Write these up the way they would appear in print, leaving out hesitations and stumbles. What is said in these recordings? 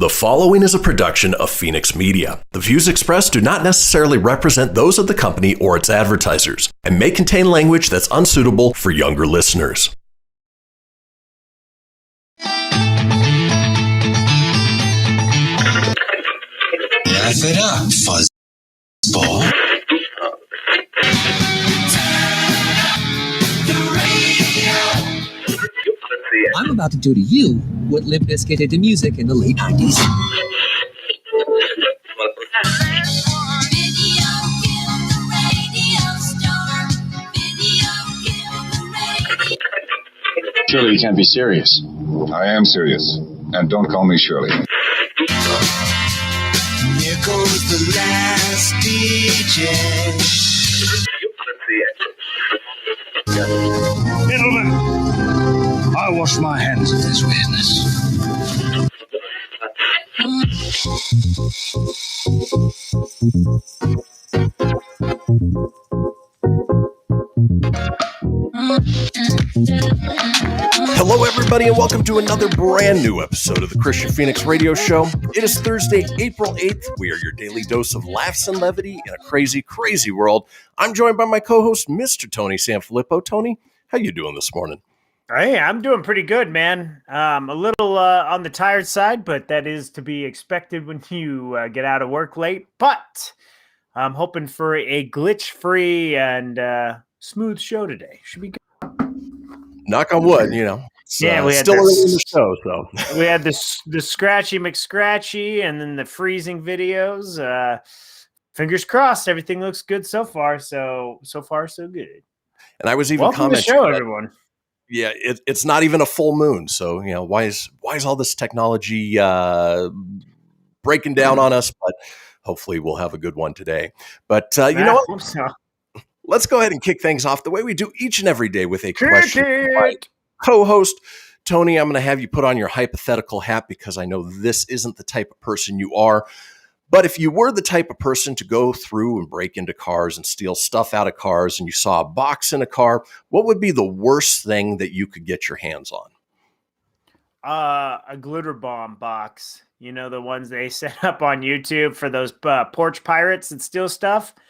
The following is a production of Fenix Media. The views expressed do not necessarily represent those of the company or its advertisers and may contain language that's unsuitable for younger listeners. Laugh it up, fuzzball. I'm about to do to you what Limp Bizkit did to music in the late 90s. Surely you can't be serious. I am serious. And don't call me Shirley. Here goes the last DJ. Gentlemen, I wash my hands of this business. Hello, everybody, and welcome to another brand new episode of the Kristian Fenix Radio Show. It is Thursday, April 8th. We are your daily dose of laughs and levity in a crazy, crazy world. I'm joined by my co-host, Mr. Tony Sanfilippo. Tony, how you doing this morning? Hey, I'm doing pretty good, man. A little on the tired side, but that is to be expected when you get out of work late. But I'm hoping for a glitch-free and smooth show today. Should be good. Knock on wood, you know. Yeah, we had still early in the show, so we had the Scratchy McScratchy, and then the freezing videos. Fingers crossed, everything looks good so far. So far, so good. And I was even Welcome to the commenting show, that, everyone. yeah, it's not even a full moon, so you know why is all this technology breaking down on us? But hopefully, we'll have a good one today. But you know what? Hope so. Let's go ahead and kick things off the way we do each and every day with a Kick question. it! My co-host, Tony, I'm going to have you put on your hypothetical hat because I know this isn't the type of person you are. But if you were the type of person to go through and break into cars and steal stuff out of cars and you saw a box in a car, what would be the worst thing that you could get your hands on? A glitter bomb box. You know, the ones they set up on YouTube for those porch pirates that steal stuff. I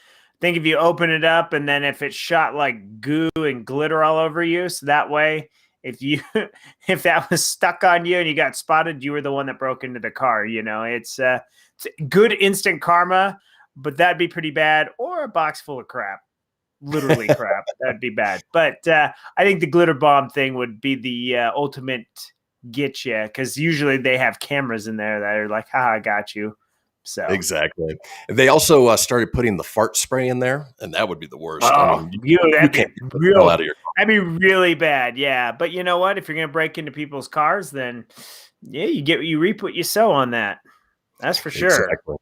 think if you open it up and then if it shot like goo and glitter all over you, so that way if that was stuck on you and you got spotted, you were the one that broke into the car. You know, it's good instant karma, but that'd be pretty bad. Or a box full of crap, literally crap. That'd be bad. But I think the glitter bomb thing would be the ultimate get you, because usually they have cameras in there that are like, "Ha, I got you." So Exactly. They also started putting the fart spray in there, and that would be the worst. that'd be really bad. Yeah. But you know what? If you're going to break into people's cars, then yeah, you reap what you sow on that. That's for sure. Exactly.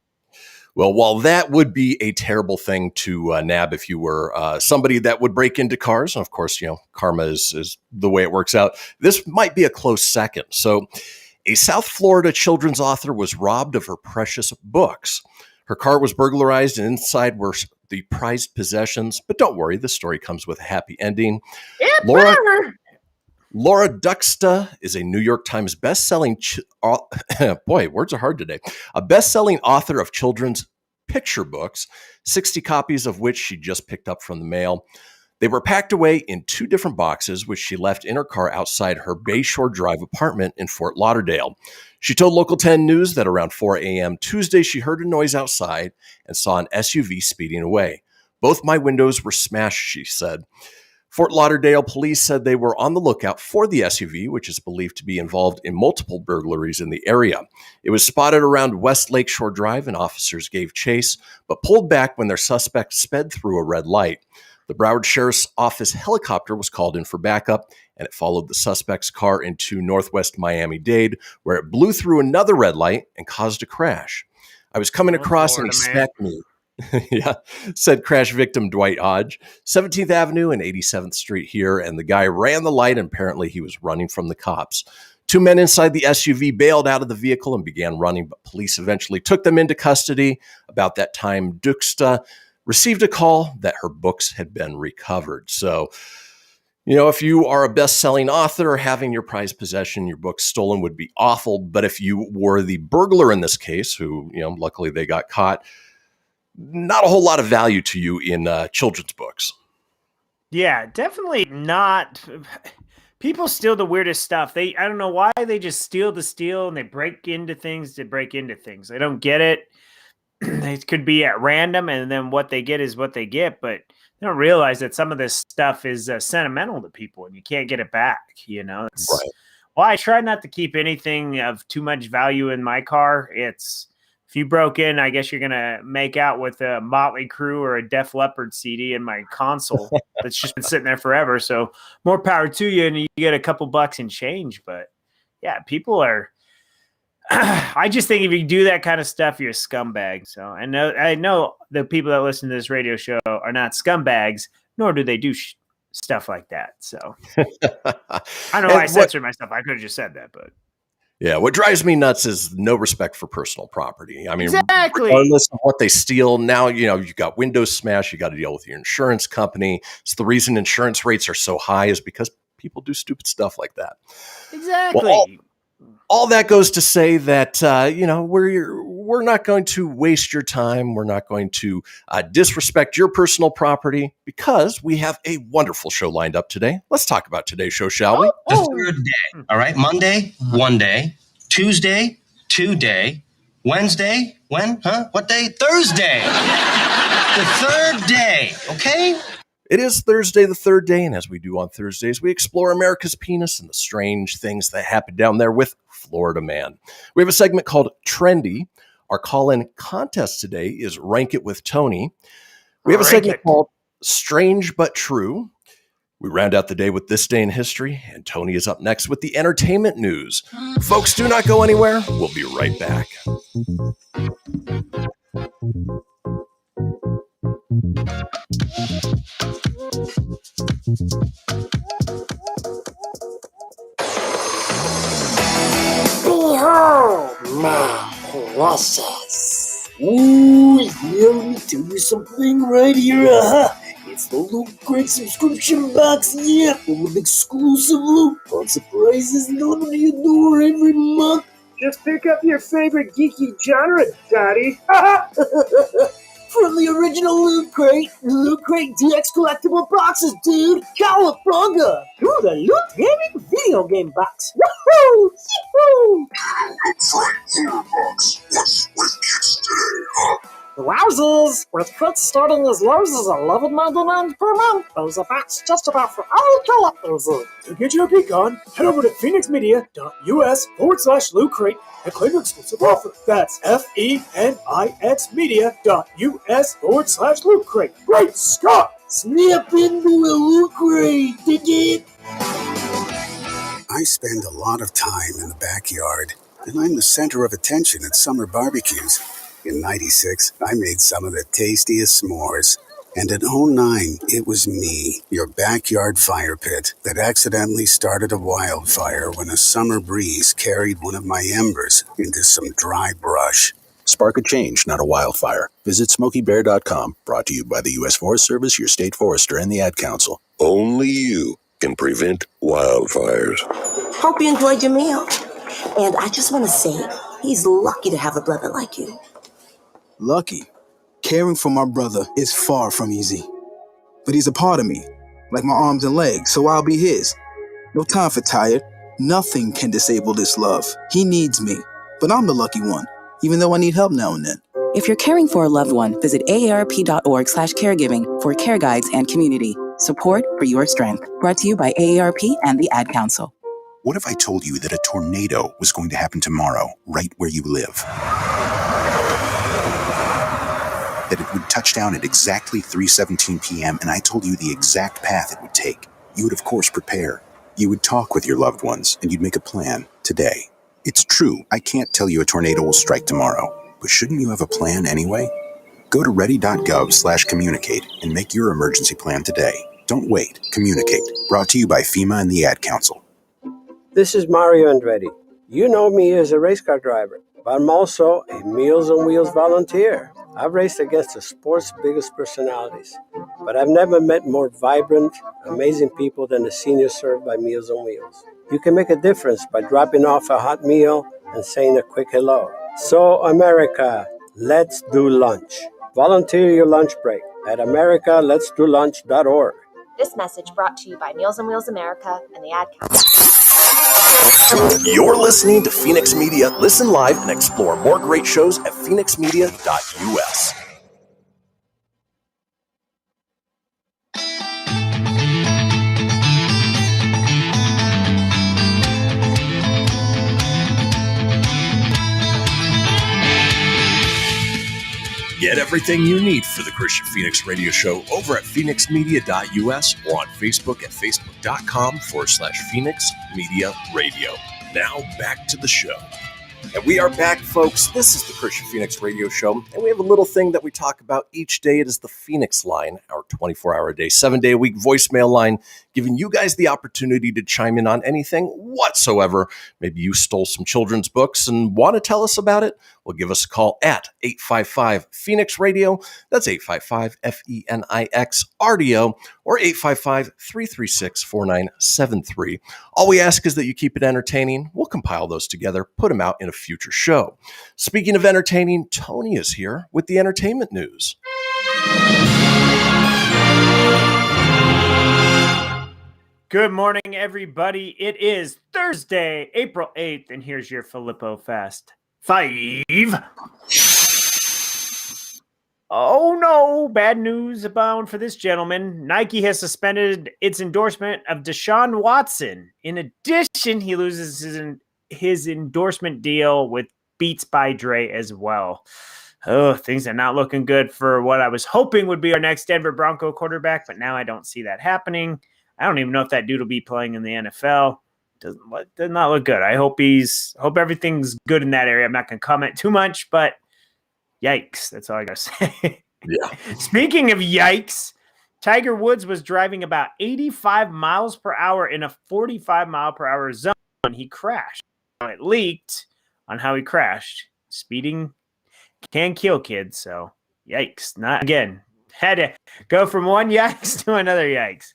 Well, while that would be a terrible thing to nab if you were somebody that would break into cars, and of course, you know, karma is the way it works out, this might be a close second. So a South Florida children's author was robbed of her precious books. Her car was burglarized, and inside were the prized possessions. But don't worry, the story comes with a happy ending. Laura Duxta is a New York Times best-selling boy, words are hard today. A best-selling author of children's picture books, 60 copies of which she just picked up from the mail. They were packed away in 2 different boxes, which she left in her car outside her Bayshore Drive apartment in Fort Lauderdale. She told Local 10 News that around 4 a.m. Tuesday, she heard a noise outside and saw an SUV speeding away. Both my windows were smashed, she said. Fort Lauderdale police said they were on the lookout for the SUV, which is believed to be involved in multiple burglaries in the area. It was spotted around West Lakeshore Drive, and officers gave chase, but pulled back when their suspect sped through a red light. The Broward Sheriff's Office helicopter was called in for backup, and it followed the suspect's car into northwest Miami-Dade, where it blew through another red light and caused a crash. I was coming across and he smacked me. Yeah, said crash victim Dwight Hodge. 17th Avenue and 87th Street here, and the guy ran the light, and apparently he was running from the cops. 2 men inside the SUV bailed out of the vehicle and began running, but police eventually took them into custody. About that time, Duxta received a call that her books had been recovered. So You know, if you are a best-selling author, having your prized possession, your book stolen would be awful. But if you were the burglar in this case, who, luckily they got caught, not a whole lot of value to you in children's books. Yeah, definitely not. People steal the weirdest stuff. I don't know why they just steal the steal and they break into things to break into things. I don't get it. It could be at random, and then what they get is what they get, but they don't realize that some of this stuff is sentimental to people and you can't get it back. It's why I try not to keep anything of too much value in my car. It's if you broke in, I guess you're going to make out with a Motley Crue or a Def Leppard CD in my console that's just been sitting there forever. So more power to you, and you get a couple bucks in change. But yeah, people are, I just think if you do that kind of stuff, you're a scumbag. So I know the people that listen to this radio show are not scumbags, nor do they do stuff like that. So I don't know why I censored myself. I could have just said that, but yeah, what drives me nuts is no respect for personal property. I mean, exactly. Regardless of what they steal, now, you got windows smashed, you got to deal with your insurance company. It's the reason insurance rates are so high is because people do stupid stuff like that. Exactly. Well, all that goes to say that, we're not going to waste your time. We're not going to disrespect your personal property because we have a wonderful show lined up today. Let's talk about today's show, shall we? The third day. All right. Monday, 1 day. Tuesday, 2 day. Wednesday, when? Huh? What day? Thursday. The third day. Okay? It is Thursday, the third day, and as we do on Thursdays, we explore America's penis and the strange things that happen down there with Florida Man. We have a segment called Trendy. Our call-in contest today is Rank It with Tony. We have a segment called Strange But True. We round out the day with This Day in History, and Tony is up next with the entertainment news. Folks, do not go anywhere. We'll be right back. Behold, my precious. Ooh, yeah, let me tell you something right here. It's the Loot Crate subscription box, yeah, full of exclusive loot, fun surprises delivered to your door every month. Just pick up your favorite geeky genre, Daddy. From the original Loot Crate DX collectible boxes, dude. Cowabunga! To the Loot Gaming video game box. Woohoo! Yee-hoo! Wowzers! With crits starting as low as $11.99 per month, there's a box just about for all collectors. To get your geek on, head over to phoenixmedia.us/Loot Crate and claim your exclusive offer. That's FENIXmedia.us/Loot Crate. Great Scott! Snap into a Loot Crate, dig it? I spend a lot of time in the backyard, and I'm the center of attention at summer barbecues. In '96, I made some of the tastiest s'mores. And in '09, it was me, your backyard fire pit, that accidentally started a wildfire when a summer breeze carried one of my embers into some dry brush. Spark a change, not a wildfire. Visit SmokeyBear.com. Brought to you by the U.S. Forest Service, your state forester, and the Ad Council. Only you can prevent wildfires. Hope you enjoyed your meal. And I just want to say, he's lucky to have a brother like you. Lucky? Caring for my brother is far from easy. But he's a part of me, like my arms and legs, so I'll be his. No time for tired. Nothing can disable this love. He needs me, but I'm the lucky one, even though I need help now and then. If you're caring for a loved one, visit aarp.org/caregiving for care guides and community support for your strength. Brought to you by AARP and the Ad Council. What if I told you that a tornado was going to happen tomorrow, right where you live? That it would touch down at exactly 3:17 p.m., and I told you the exact path it would take. You would, of course, prepare. You would talk with your loved ones, and you'd make a plan today. It's true, I can't tell you a tornado will strike tomorrow, but shouldn't you have a plan anyway? Go to ready.gov/communicate and make your emergency plan today. Don't wait. Communicate. Brought to you by FEMA and the Ad Council. This is Mario Andretti. You know me as a race car driver, but I'm also a Meals on Wheels volunteer. I've raced against the sport's biggest personalities, but I've never met more vibrant, amazing people than the seniors served by Meals on Wheels. You can make a difference by dropping off a hot meal and saying a quick hello. So, America, let's do lunch. Volunteer your lunch break at americaletsdolunch.org. This message brought to you by Meals on Wheels America and the Ad Council. You're listening to Fenix Media. Listen live and explore more great shows at phoenixmedia.us. Get everything you need for the Kristian Fenix radio show over at phoenixmedia.us or on Facebook at facebook.com/Fenix Media Radio. Now back to the show. And we are back, folks. This is the Kristian Fenix radio show, and we have a little thing that we talk about each day. It is the Fenix Line, our 24-hour-a-day, 7-day-a-week voicemail line, giving you guys the opportunity to chime in on anything whatsoever. Maybe you stole some children's books and want to tell us about it? Well, give us a call at 855-FENIX-RADIO. That's 855-FENIX-RDO or 855-336-4973. All we ask is that you keep it entertaining. We'll compile those together, put them out in a future show. Speaking of entertaining, Tony is here with the entertainment news. Good morning, everybody. It is Thursday, April 8th, and here's your Filippo Fast 5. Oh no, bad news abound for this gentleman. Nike has suspended its endorsement of Deshaun Watson. In addition, he loses his endorsement deal with Beats by Dre as well. Oh, things are not looking good for what I was hoping would be our next Denver Bronco quarterback, but now I don't see that happening. I don't even know if that dude will be playing in the NFL. Does not look good. I hope everything's good in that area. I'm not going to comment too much, but yikes. That's all I got to say. Yeah. Speaking of yikes, Tiger Woods was driving about 85 miles per hour in a 45 mile per hour zone when he crashed. It leaked on how he crashed. Speeding can kill kids, so yikes. Not again. Had to go from one yikes to another yikes.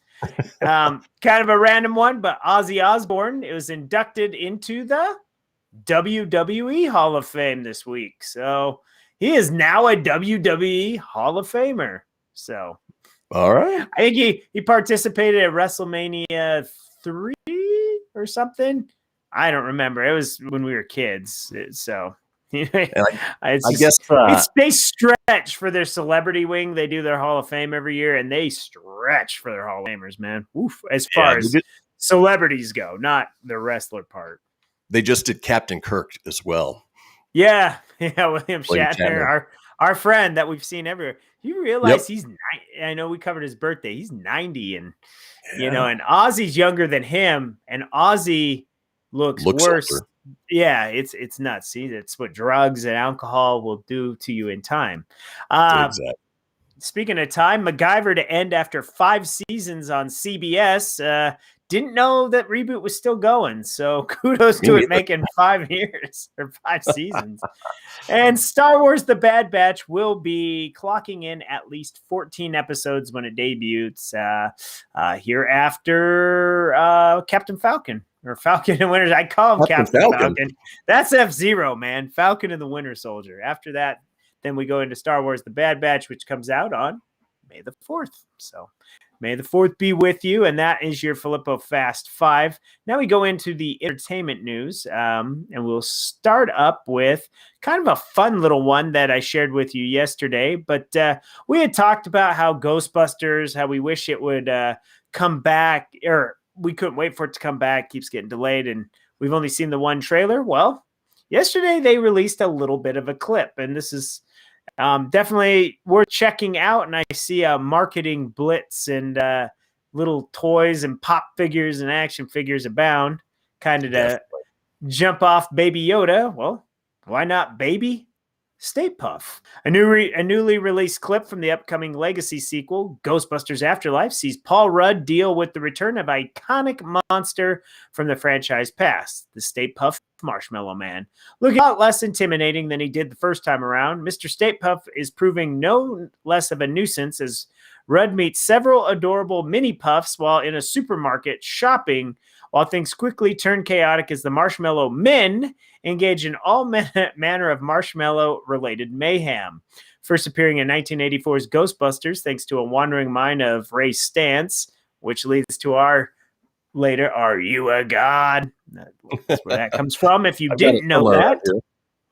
Kind of a random one, but Ozzy Osbourne, it was inducted into the WWE Hall of Fame this week. So he is now a WWE Hall of Famer. So all right. I think he participated at WrestleMania 3 or something. I don't remember. It was when we were kids. So I guess they stretch for their celebrity wing. They do their Hall of Fame every year, and they stretch for their Hall of Famers, man. Oof, as far as celebrities go, not the wrestler part. They just did Captain Kirk as well. Yeah, William Shatner, our friend that we've seen everywhere. You realize he's I know we covered his birthday. He's 90, and and Ozzy's younger than him, and Ozzy looks worse. Older. Yeah, it's nuts. See, that's what drugs and alcohol will do to you in time. Exactly. Speaking of time, MacGyver to end after 5 seasons on CBS. Didn't know that reboot was still going, so kudos to it making 5 years or 5 seasons. And Star Wars The Bad Batch will be clocking in at least 14 episodes when it debuts here after Captain Falcon. Or Falcon and Winter. I call him Captain Falcon. That's F-Zero, man. Falcon and the Winter Soldier. After that, then we go into Star Wars The Bad Batch, which comes out on May the 4th. So may the 4th be with you. And that is your Filippo Fast 5. Now we go into the entertainment news. And we'll start up with kind of a fun little one that I shared with you yesterday. But we had talked about how Ghostbusters, how we wish it would come back, or we couldn't wait for it to come back. Keeps getting delayed, and we've only seen the one trailer. Well, yesterday they released a little bit of a clip, and this is definitely worth checking out. And I see a marketing blitz and little toys and pop figures and action figures abound, kind of to jump off Baby Yoda. Well, why not Baby? Stay Puft. A newly released clip from the upcoming Legacy sequel, Ghostbusters Afterlife, sees Paul Rudd deal with the return of iconic monster from the franchise past, the Stay Puft Marshmallow Man. Looking a lot less intimidating than he did the first time around, Mr. Stay Puft is proving no less of a nuisance as Rudd meets several adorable mini puffs while in a supermarket shopping, while things quickly turn chaotic as the Marshmallow Men engage in all manner of marshmallow-related mayhem. First appearing in 1984's Ghostbusters, thanks to a wandering mind of Ray Stantz, which leads to our later, Are You a God? That's where that comes from, if you didn't know that.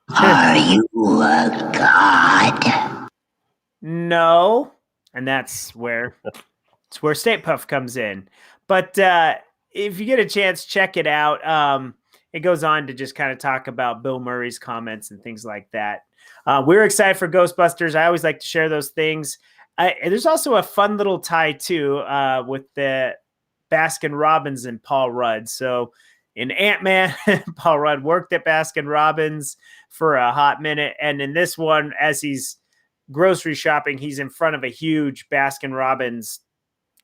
Are you a god? No. And that's where Stay Puft comes in. But if you get a chance, check it out. It goes on to just kind of talk about Bill Murray's comments and things like that. We're excited for Ghostbusters. I always like to share those things. There's also a fun little tie, too, with the Baskin Robbins and Paul Rudd. So in Ant-Man, Paul Rudd worked at Baskin Robbins for a hot minute. And in this one, as he's grocery shopping, he's in front of a huge Baskin Robbins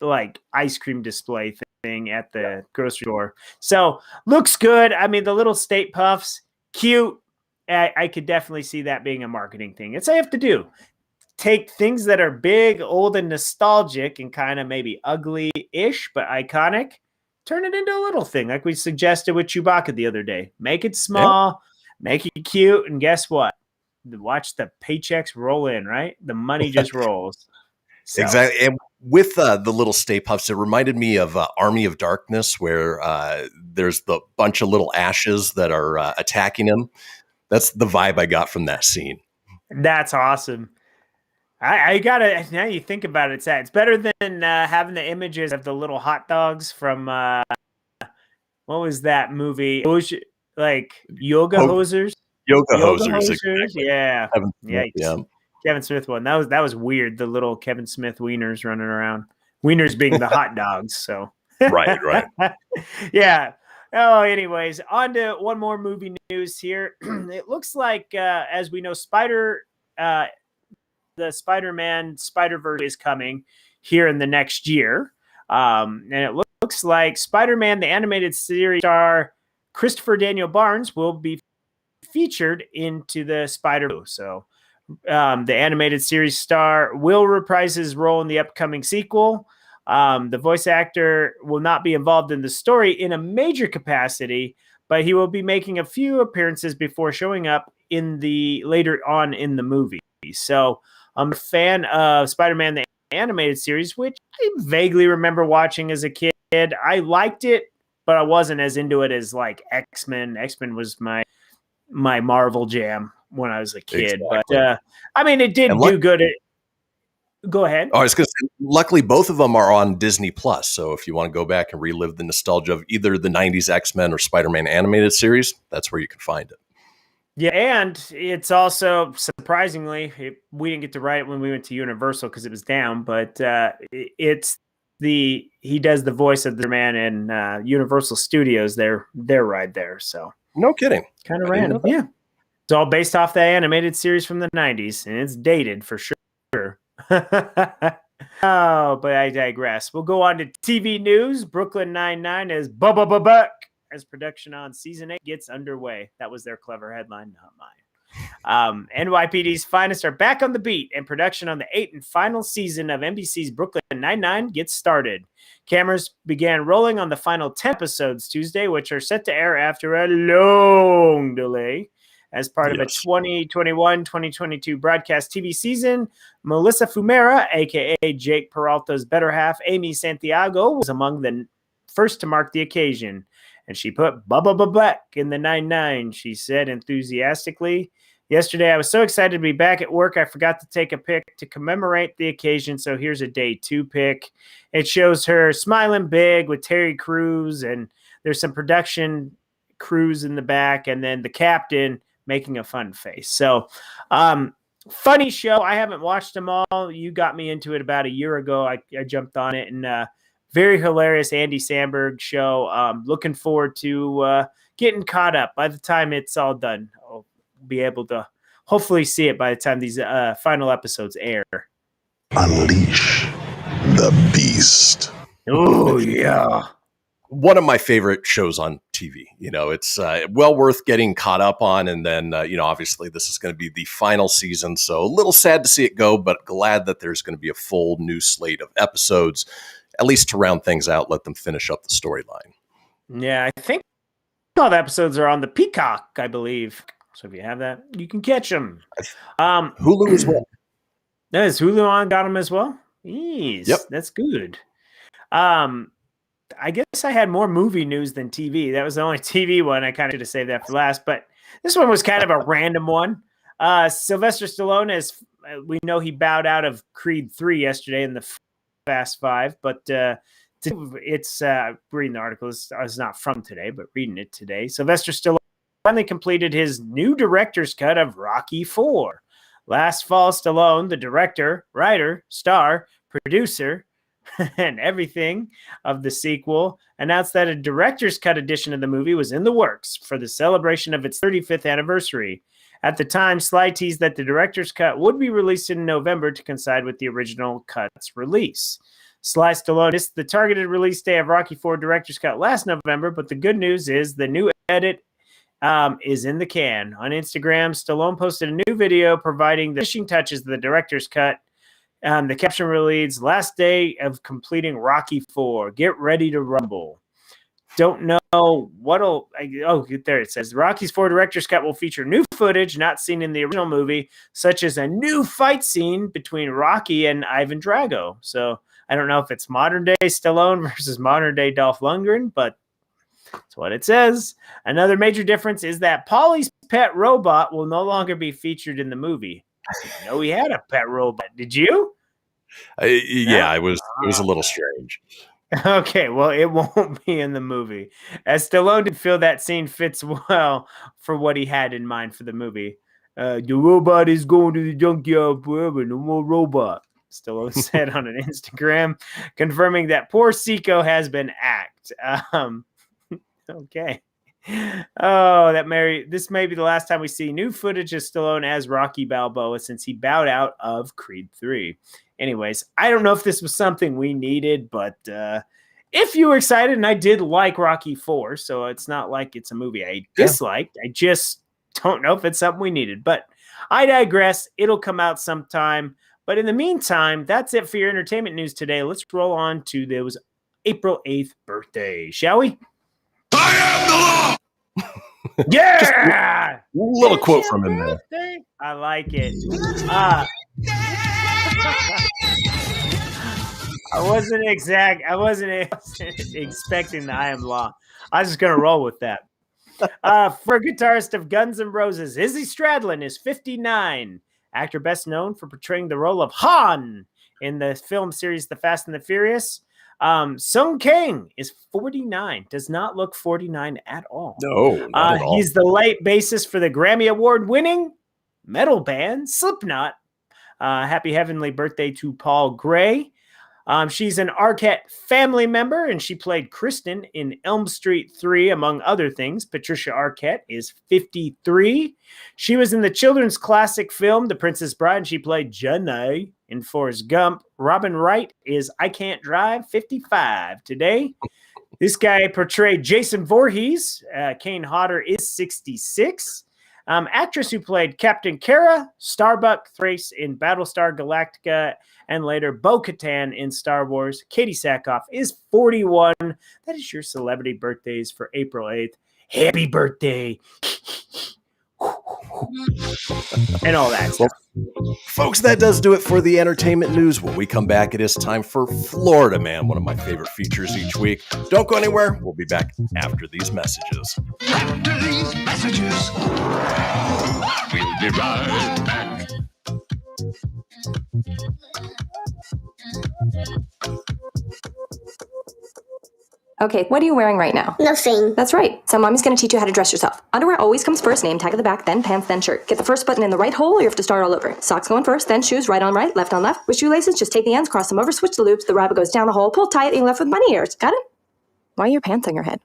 like ice cream display thing at the grocery store. So looks good. I mean, the little Stay Puffs, cute. I could definitely see that being a marketing thing. It's all you have to do. Take things that are big, old, and nostalgic and kind of maybe ugly-ish, but iconic. Turn it into a little thing like we suggested with Chewbacca the other day. Make it small, make it cute, and guess what? Watch the paychecks roll in, right? The money just rolls. So. Exactly. And with the little Stay Puffs, it reminded me of Army of Darkness, where there's the bunch of little ashes that are attacking him. That's the vibe I got from that scene. That's awesome. I gotta, now you think about it, it's sad. It's better than having the images of the little hot dogs from, what was that movie? It was like Yoga Hosers. Yoga Hosers. Exactly. Yeah. Yeah. Kevin Smith one. That was weird. The little Kevin Smith wieners running around. Wieners being the hot dogs. So right. Yeah. Oh, anyways, on to one more movie news here. It looks like, as we know, the Spider-Man Spider-Verse is coming here in the next year. And it looks like Spider-Man, the animated series star Christopher Daniel Barnes, will be featured into the Spider-Verse. So the animated series star will reprise his role in the upcoming sequel. The voice actor will not be involved in the story in a major capacity, but he will be making a few appearances before showing up later on in the movie. So I'm a fan of Spider-Man, the animated series, which I vaguely remember watching as a kid. I liked it, but I wasn't as into it as like X-Men. X-Men was my Marvel jam when I was a kid. Exactly. But I mean, it did do good. Go ahead. Oh, I was going to say, luckily, both of them are on Disney Plus. So if you want to go back and relive the nostalgia of either the 90s X-Men or Spider-Man animated series, that's where you can find it. Yeah, and it's also, surprisingly, we didn't get to write it when we went to Universal because it was down, but he does the voice of the man in Universal Studios, their ride there. So no kidding. Kind of random. Yeah. It's all based off the animated series from the 90s, and it's dated for sure. Oh, but I digress. We'll go on to TV news. Brooklyn Nine-Nine is back as production on season 8 gets underway. That was their clever headline, not mine. NYPD's finest are back on the beat, and production on the 8th and final season of NBC's Brooklyn Nine-Nine gets started. Cameras began rolling on the final 10 episodes Tuesday, which are set to air after a long delay. As part of a 2021-2022 broadcast TV season, Melissa Fumera, a.k.a. Jake Peralta's better half, Amy Santiago, was among the first to mark the occasion. And she put back in the 9-9, she said enthusiastically. Yesterday, I was so excited to be back at work, I forgot to take a pic to commemorate the occasion, so here's a day 2 pic. It shows her smiling big with Terry Crews, and there's some production crews in the back, and then the captain making a fun face. So, funny show. I haven't watched them all. You got me into it about a year ago. I jumped on it, and very hilarious Andy Samberg show. Looking forward to getting caught up. By the time it's all done, I'll be able to hopefully see it by the time these final episodes air. Unleash the beast. Oh, yeah. One of my favorite shows on TV. It's well worth getting caught up on. And then, obviously this is going to be the final season. So a little sad to see it go, but glad that there's going to be a full new slate of episodes, at least to round things out, let them finish up the storyline. Yeah, I think all the episodes are on the Peacock, I believe. So if you have that, you can catch them. Hulu as well. Is Hulu on? Got them as well? Jeez, Yep. That's good. I guess I had more movie news than TV. That was the only TV one. I kind of should have saved that for last, but this one was kind of a random one. Sylvester Stallone, as we know, he bowed out of Creed 3 yesterday in the Fast Five, but it's reading the article. It's not from today, but reading it today. Sylvester Stallone finally completed his new director's cut of Rocky IV. Last fall, Stallone, the director, writer, star, producer, and everything of the sequel, announced that a director's cut edition of the movie was in the works for the celebration of its 35th anniversary. At the time, Sly teased that the director's cut would be released in November to coincide with the original cut's release. Sly Stallone missed the targeted release day of Rocky IV director's cut last November, but the good news is the new edit is in the can. On Instagram, Stallone posted a new video providing the finishing touches of the director's cut. The caption reads, "Last day of completing Rocky IV. Get ready to rumble." Don't know what'll... Oh, there it says. Rocky's IV director's cut will feature new footage not seen in the original movie, such as a new fight scene between Rocky and Ivan Drago. So I don't know if it's modern-day Stallone versus modern-day Dolph Lundgren, but that's what it says. Another major difference is that Paulie's pet robot will no longer be featured in the movie. I didn't know he had a pet robot. Did you? Yeah, it was a little strange. Okay, well, it won't be in the movie. As Stallone did feel that scene fits well for what he had in mind for the movie. The robot is going to the junkyard forever. No more robot, Stallone said on an Instagram, confirming that poor Seiko has been axed. Okay. Oh, this may be the last time we see new footage of Stallone as Rocky Balboa since he bowed out of Creed 3. Anyways, I don't know if this was something we needed, but if you were excited, and I did like Rocky IV, so it's not like it's a movie I disliked. I just don't know if it's something we needed, but I digress. It'll come out sometime. But in the meantime, that's it for your entertainment news today. Let's roll on to those April 8th birthday, shall we? I am the law! Yeah! Little quote from him there. I like it. I wasn't expecting the I am law. I was just going to roll with that. For guitarist of Guns N' Roses, Izzy Stradlin is 59. Actor best known for portraying the role of Han in the film series The Fast and the Furious. Sung Kang is 49. Does not look 49 at all. No, not at all. He's the late bassist for the Grammy Award-winning metal band Slipknot. Happy heavenly birthday to Paul Gray. She's an Arquette family member, and she played Kristen in Elm Street 3, among other things. Patricia Arquette is 53. She was in the children's classic film The Princess Bride, and she played Jenny in Forrest Gump. Robin Wright is I Can't Drive, 55 today. This guy portrayed Jason Voorhees. Kane Hodder is 66. Actress who played Captain Kara, Starbuck Thrace in Battlestar Galactica, and later Bo-Katan in Star Wars, Katie Sackhoff is 41. That is your celebrity birthdays for April 8th. Happy birthday. And all that stuff. Folks, that does do it for the entertainment news. When we come back, it is time for Florida Man, one of my favorite features each week. Don't go anywhere. We'll be back after these messages. After these messages, we'll be right back. Okay, what are you wearing right now? Nothing. That's right. So mommy's going to teach you how to dress yourself. Underwear always comes first, name tag at the back, then pants, then shirt. Get the first button in the right hole or you have to start all over. Socks going first, then shoes, right on right, left on left. With shoelaces, just take the ends, cross them over, switch the loops, the rabbit goes down the hole, pull tight, and you're left with bunny ears. Got it? Why are your pants on your head?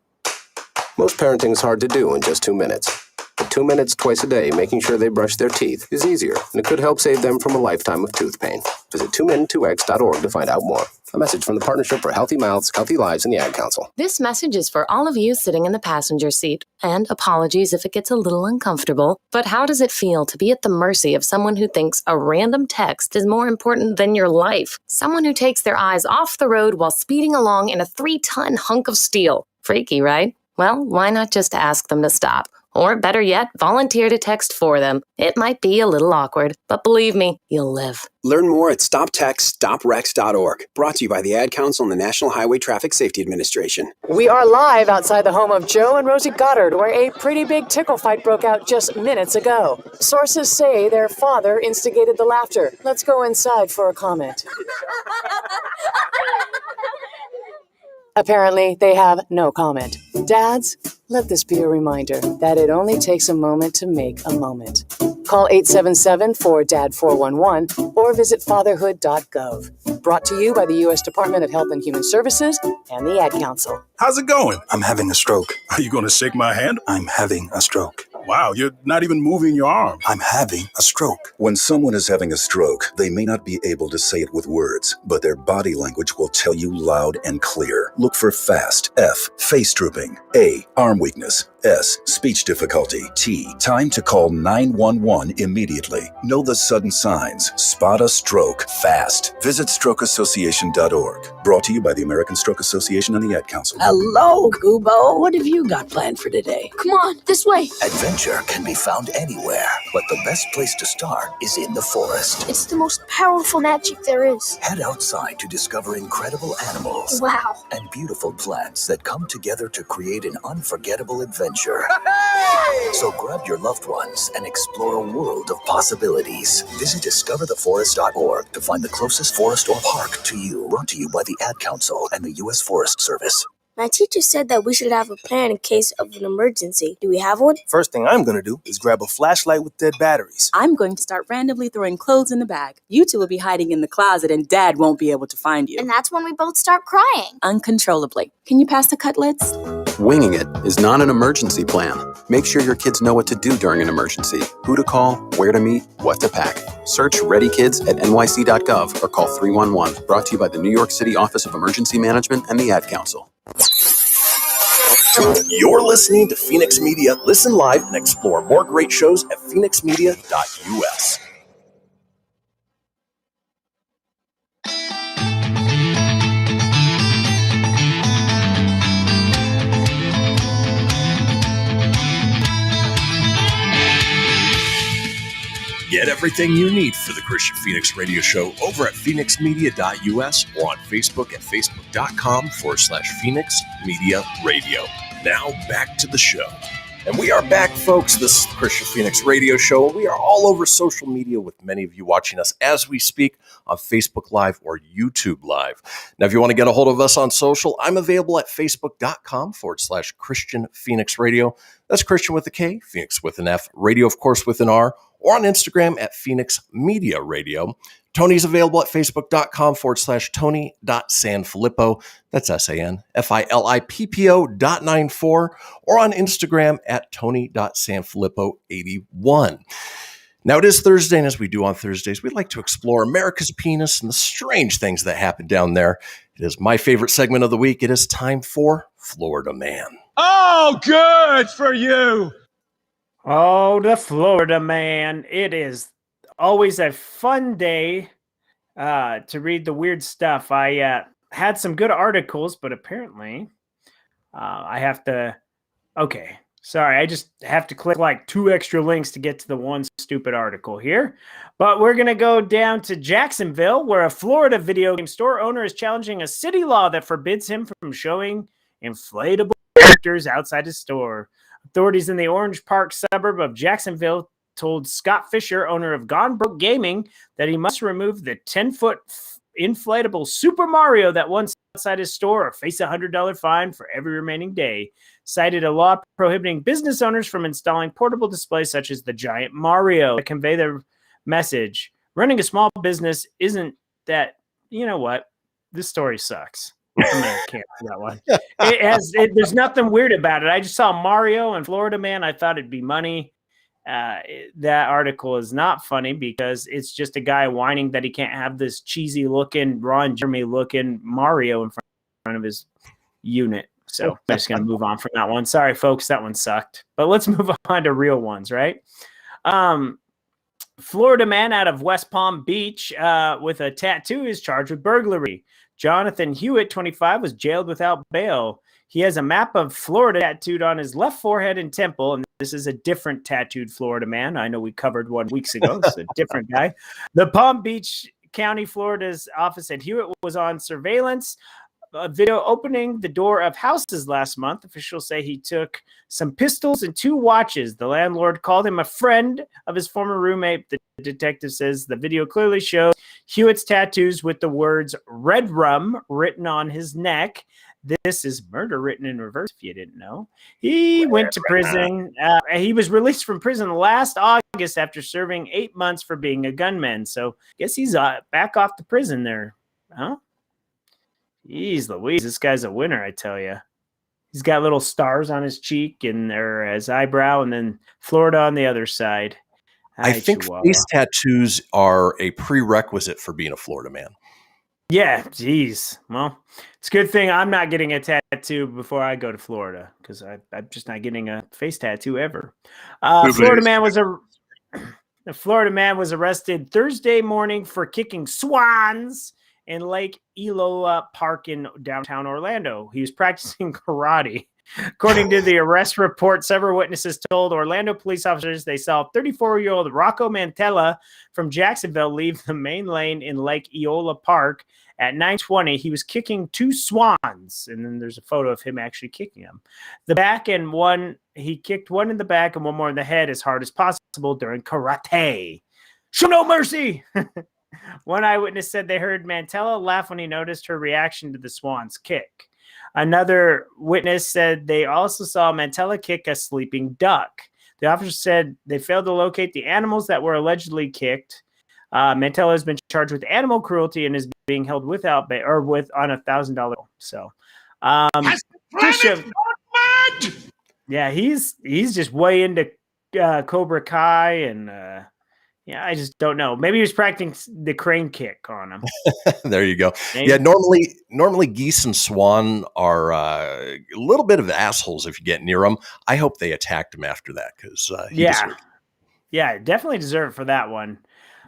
Most parenting is hard to do in just 2 minutes. But 2 minutes twice a day making sure they brush their teeth is easier, and it could help save them from a lifetime of tooth pain. Visit 2min2x.org to find out more. A message from the Partnership for Healthy Mouths, Healthy Lives, and the Ad Council. This message is for all of you sitting in the passenger seat. And apologies if it gets a little uncomfortable, but how does it feel to be at the mercy of someone who thinks a random text is more important than your life? Someone who takes their eyes off the road while speeding along in a 3-ton hunk of steel. Freaky, right? Well, why not just ask them to stop? Or better yet, volunteer to text for them. It might be a little awkward, but believe me, you'll live. Learn more at stoptextstoprex.org. Brought to you by the Ad Council and the National Highway Traffic Safety Administration. We are live outside the home of Joe and Rosie Goddard, where a pretty big tickle fight broke out just minutes ago. Sources say their father instigated the laughter. Let's go inside for a comment. Apparently, they have no comment. Dads, let this be a reminder that it only takes a moment to make a moment. Call 877-4DAD-411 or visit fatherhood.gov. Brought to you by the U.S. Department of Health and Human Services and the Ad Council. How's it going? I'm having a stroke. Are you going to shake my hand? I'm having a stroke. Wow, you're not even moving your arm. I'm having a stroke. When someone is having a stroke, they may not be able to say it with words, but their body language will tell you loud and clear. Look for FAST. F, face drooping. A, arm weakness. S, speech difficulty. T, time to call 911 immediately. Know the sudden signs. Spot a stroke fast. Visit strokeassociation.org. Brought to you by the American Stroke Association and the Ad Council. Hello, Kubo. What have you got planned for today? Come on, this way. Adventure can be found anywhere, but the best place to start is in the forest. It's the most powerful magic there is. Head outside to discover incredible animals. Wow. And beautiful plants that come together to create an unforgettable adventure. So grab your loved ones and explore a world of possibilities. Visit discovertheforest.org to find the closest forest or park to you. Brought to you by the Ad Council and the U.S. Forest Service. My teacher said that we should have a plan in case of an emergency. Do we have one? First thing I'm going to do is grab a flashlight with dead batteries. I'm going to start randomly throwing clothes in the bag. You two will be hiding in the closet and Dad won't be able to find you. And that's when we both start crying. Uncontrollably. Can you pass the cutlets? Winging it is not an emergency plan. Make sure your kids know what to do during an emergency, who to call, where to meet, what to pack. Search Ready Kids at nyc.gov or call 311. Brought to you by the New York City Office of Emergency Management and the Ad Council. You're listening to Fenix Media. Listen live and explore more great shows at phoenixmedia.us. Get everything you need for the Kristian Fenix radio show over at phoenixmedia.us or on Facebook at facebook.com/Fenix Media Radio. Now back to the show. And we are back, folks. This is the Kristian Fenix radio show. We are all over social media with many of you watching us as we speak on Facebook Live or YouTube Live. Now, if you want to get a hold of us on social, I'm available at facebook.com/Kristian Fenix Radio. That's Kristian with a K, Fenix with an F, radio, of course, with an R, or on Instagram at Fenix Media Radio. Tony's available at facebook.com/Tony.Sanfilippo. That's SANFILIPPO.94, or on Instagram at Tony.Sanfilippo81. Now, it is Thursday, and as we do on Thursdays, we like to explore America's penis and the strange things that happen down there. It is my favorite segment of the week. It is time for Florida Man. Oh, good for you. Oh, the Florida Man. It is always a fun day to read the weird stuff. I had some good articles, but apparently I have to... Okay, sorry. I just have to click like 2 extra links to get to the one stupid article here. But we're going to go down to Jacksonville, where a Florida video game store owner is challenging a city law that forbids him from showing inflatable characters outside his store. Authorities in the Orange Park suburb of Jacksonville told Scott Fisher, owner of Gone Broke Gaming, that he must remove the 10-foot inflatable Super Mario that once outside his store or face a $100 fine for every remaining day. Cited a law prohibiting business owners from installing portable displays such as the giant Mario to convey their message. Running a small business isn't that, you know what? This story sucks. I'm gonna cancel that one. There's nothing weird about it. I just saw Mario and Florida Man. I thought it'd be money. that article is not funny because it's just a guy whining that he can't have this cheesy looking Ron Jeremy looking Mario in front of his unit. So I'm just going to move on from that one. Sorry, folks, that one sucked. But let's move on to real ones, right? Florida man out of West Palm Beach with a tattoo is charged with burglary. Jonathan Hewitt, 25, was jailed without bail. He has a map of Florida tattooed on his left forehead and temple, and this is a different tattooed Florida man. I know we covered one weeks ago. It's a different guy. The Palm Beach County, Florida's office said Hewitt was on surveillance. A video opening the door of houses last month. Officials say he took some pistols and 2 watches. The landlord called him a friend of his former roommate. The detective says the video clearly shows Hewitt's tattoos with the words "Red Rum" written on his neck. This is murder written in reverse, if you didn't know. He went to prison. He was released from prison last August after serving 8 months for being a gunman. So I guess he's back off the prison there. Huh? Jeez Louise, this guy's a winner, I tell you. He's got little stars on his cheek and or his eyebrow, and then Florida on the other side. I think face tattoos are a prerequisite for being a Florida man. Yeah, geez. Well, it's a good thing I'm not getting a tattoo before I go to Florida because I'm just not getting a face tattoo ever. Florida man was arrested Thursday morning for kicking swans in Lake Elola Park in downtown Orlando. He was practicing karate. According to the arrest report, several witnesses told Orlando police officers they saw 34-year-old Rocco Mantella from Jacksonville leave the main lane in Lake Eola Park at 9:20. He was kicking 2 swans, and then there's a photo of him actually kicking them. He kicked one in the back and one more in the head as hard as possible during karate. Show no mercy! One eyewitness said they heard Mantella laugh when he noticed her reaction to the swan's kick. Another witness said they also saw Mantella kick a sleeping duck. The officer said they failed to locate the animals that were allegedly kicked. Mantella has been charged with animal cruelty and is being held without bail or on $1,000 bill. So, yeah, he's just way into Cobra Kai and. Yeah, I just don't know. Maybe he was practicing the crane kick on him. There you go. Maybe. Yeah, normally geese and swan are a little bit of assholes if you get near them. I hope they attacked him after that because yeah, definitely deserve it for that one.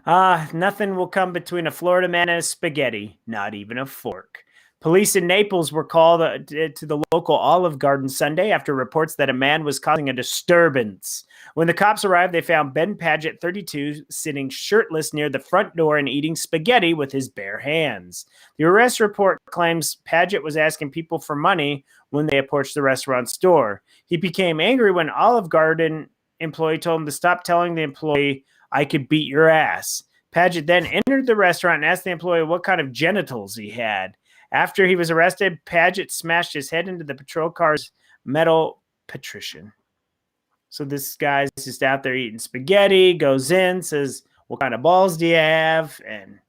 Nothing will come between a Florida man and a spaghetti, not even a fork. Police in Naples were called to the local Olive Garden Sunday after reports that a man was causing a disturbance. When the cops arrived, they found Ben Paget, 32, sitting shirtless near the front door and eating spaghetti with his bare hands. The arrest report claims Paget was asking people for money when they approached the restaurant's door. He became angry when Olive Garden employee told him to stop telling the employee, "I could beat your ass." Paget then entered the restaurant and asked the employee what kind of genitals he had. After he was arrested, Paget smashed his head into the patrol car's metal patrician. So this guy's just out there eating spaghetti, goes in, says, "What kind of balls do you have?" And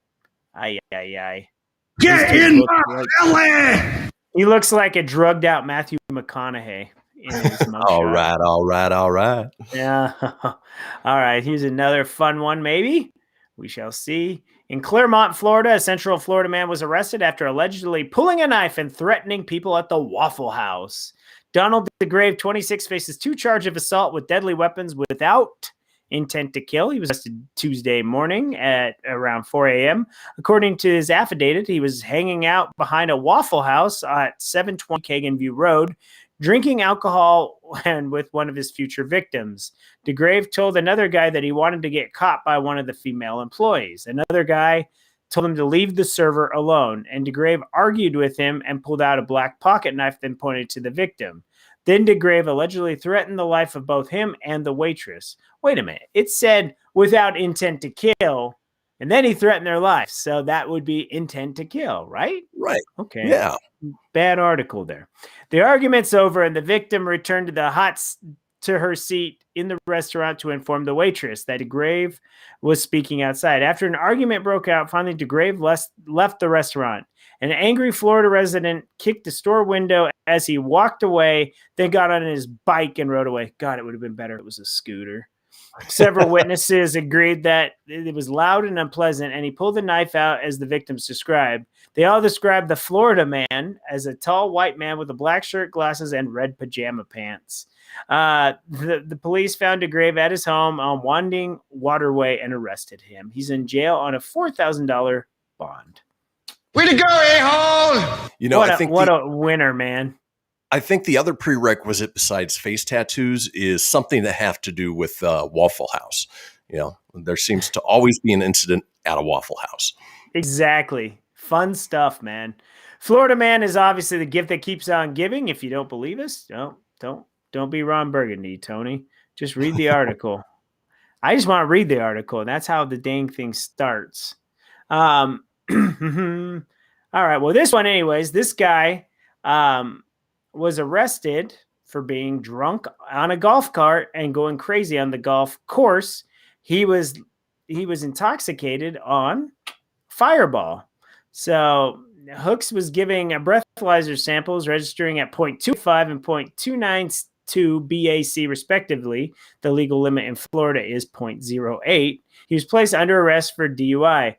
Get in my belly! He looks like a drugged out Matthew McConaughey in his mugshot. All right. Yeah. All right. Here's another fun one, maybe. We shall see. In Clermont, Florida, a Central Florida man was arrested after allegedly pulling a knife and threatening people at the Waffle House. Donald DeGrave, 26, faces 2 charges of assault with deadly weapons without intent to kill. He was arrested Tuesday morning at around 4 a.m. According to his affidavit, he was hanging out behind a Waffle House at 720 Kagan View Road, drinking alcohol and with one of his future victims. DeGrave told another guy that he wanted to get caught by one of the female employees. Another guy told him to leave the server alone, and DeGrave argued with him and pulled out a black pocket knife, then pointed to the victim. Then DeGrave allegedly threatened the life of both him and the waitress. Wait a minute. It said without intent to kill, and then he threatened their life. So that would be intent to kill, right? Right. Okay. Yeah. Bad article there. The argument's over, and the victim returned to her seat in the restaurant to inform the waitress that DeGrave was speaking outside. After an argument broke out, finally DeGrave left the restaurant. An angry Florida resident kicked the store window as he walked away, then got on his bike and rode away. God, it would have been better if it was a scooter. Several witnesses agreed that it was loud and unpleasant, and he pulled the knife out as the victims described. They all described the Florida man as a tall white man with a black shirt, glasses, and red pajama pants. The police found DeGrave at his home on Wanding Waterway and arrested him. He's in jail on a $4,000 bond. Way to go, a-hole! You know, what a winner, man. I think the other prerequisite besides face tattoos is something that have to do with Waffle House. You know, there seems to always be an incident at a Waffle House. Exactly. Fun stuff, man. Florida man is obviously the gift that keeps on giving. If you don't believe us, don't be Ron Burgundy, Tony. Just read the article. I just want to read the article, and that's how the dang thing starts. All right. Well, this one, anyways, this guy was arrested for being drunk on a golf cart and going crazy on the golf course. He was intoxicated on Fireball. So Hooks was giving a breathalyzer samples registering at 0.25 and 0.292 BAC respectively. The legal limit in Florida is 0.08. He was placed under arrest for DUI.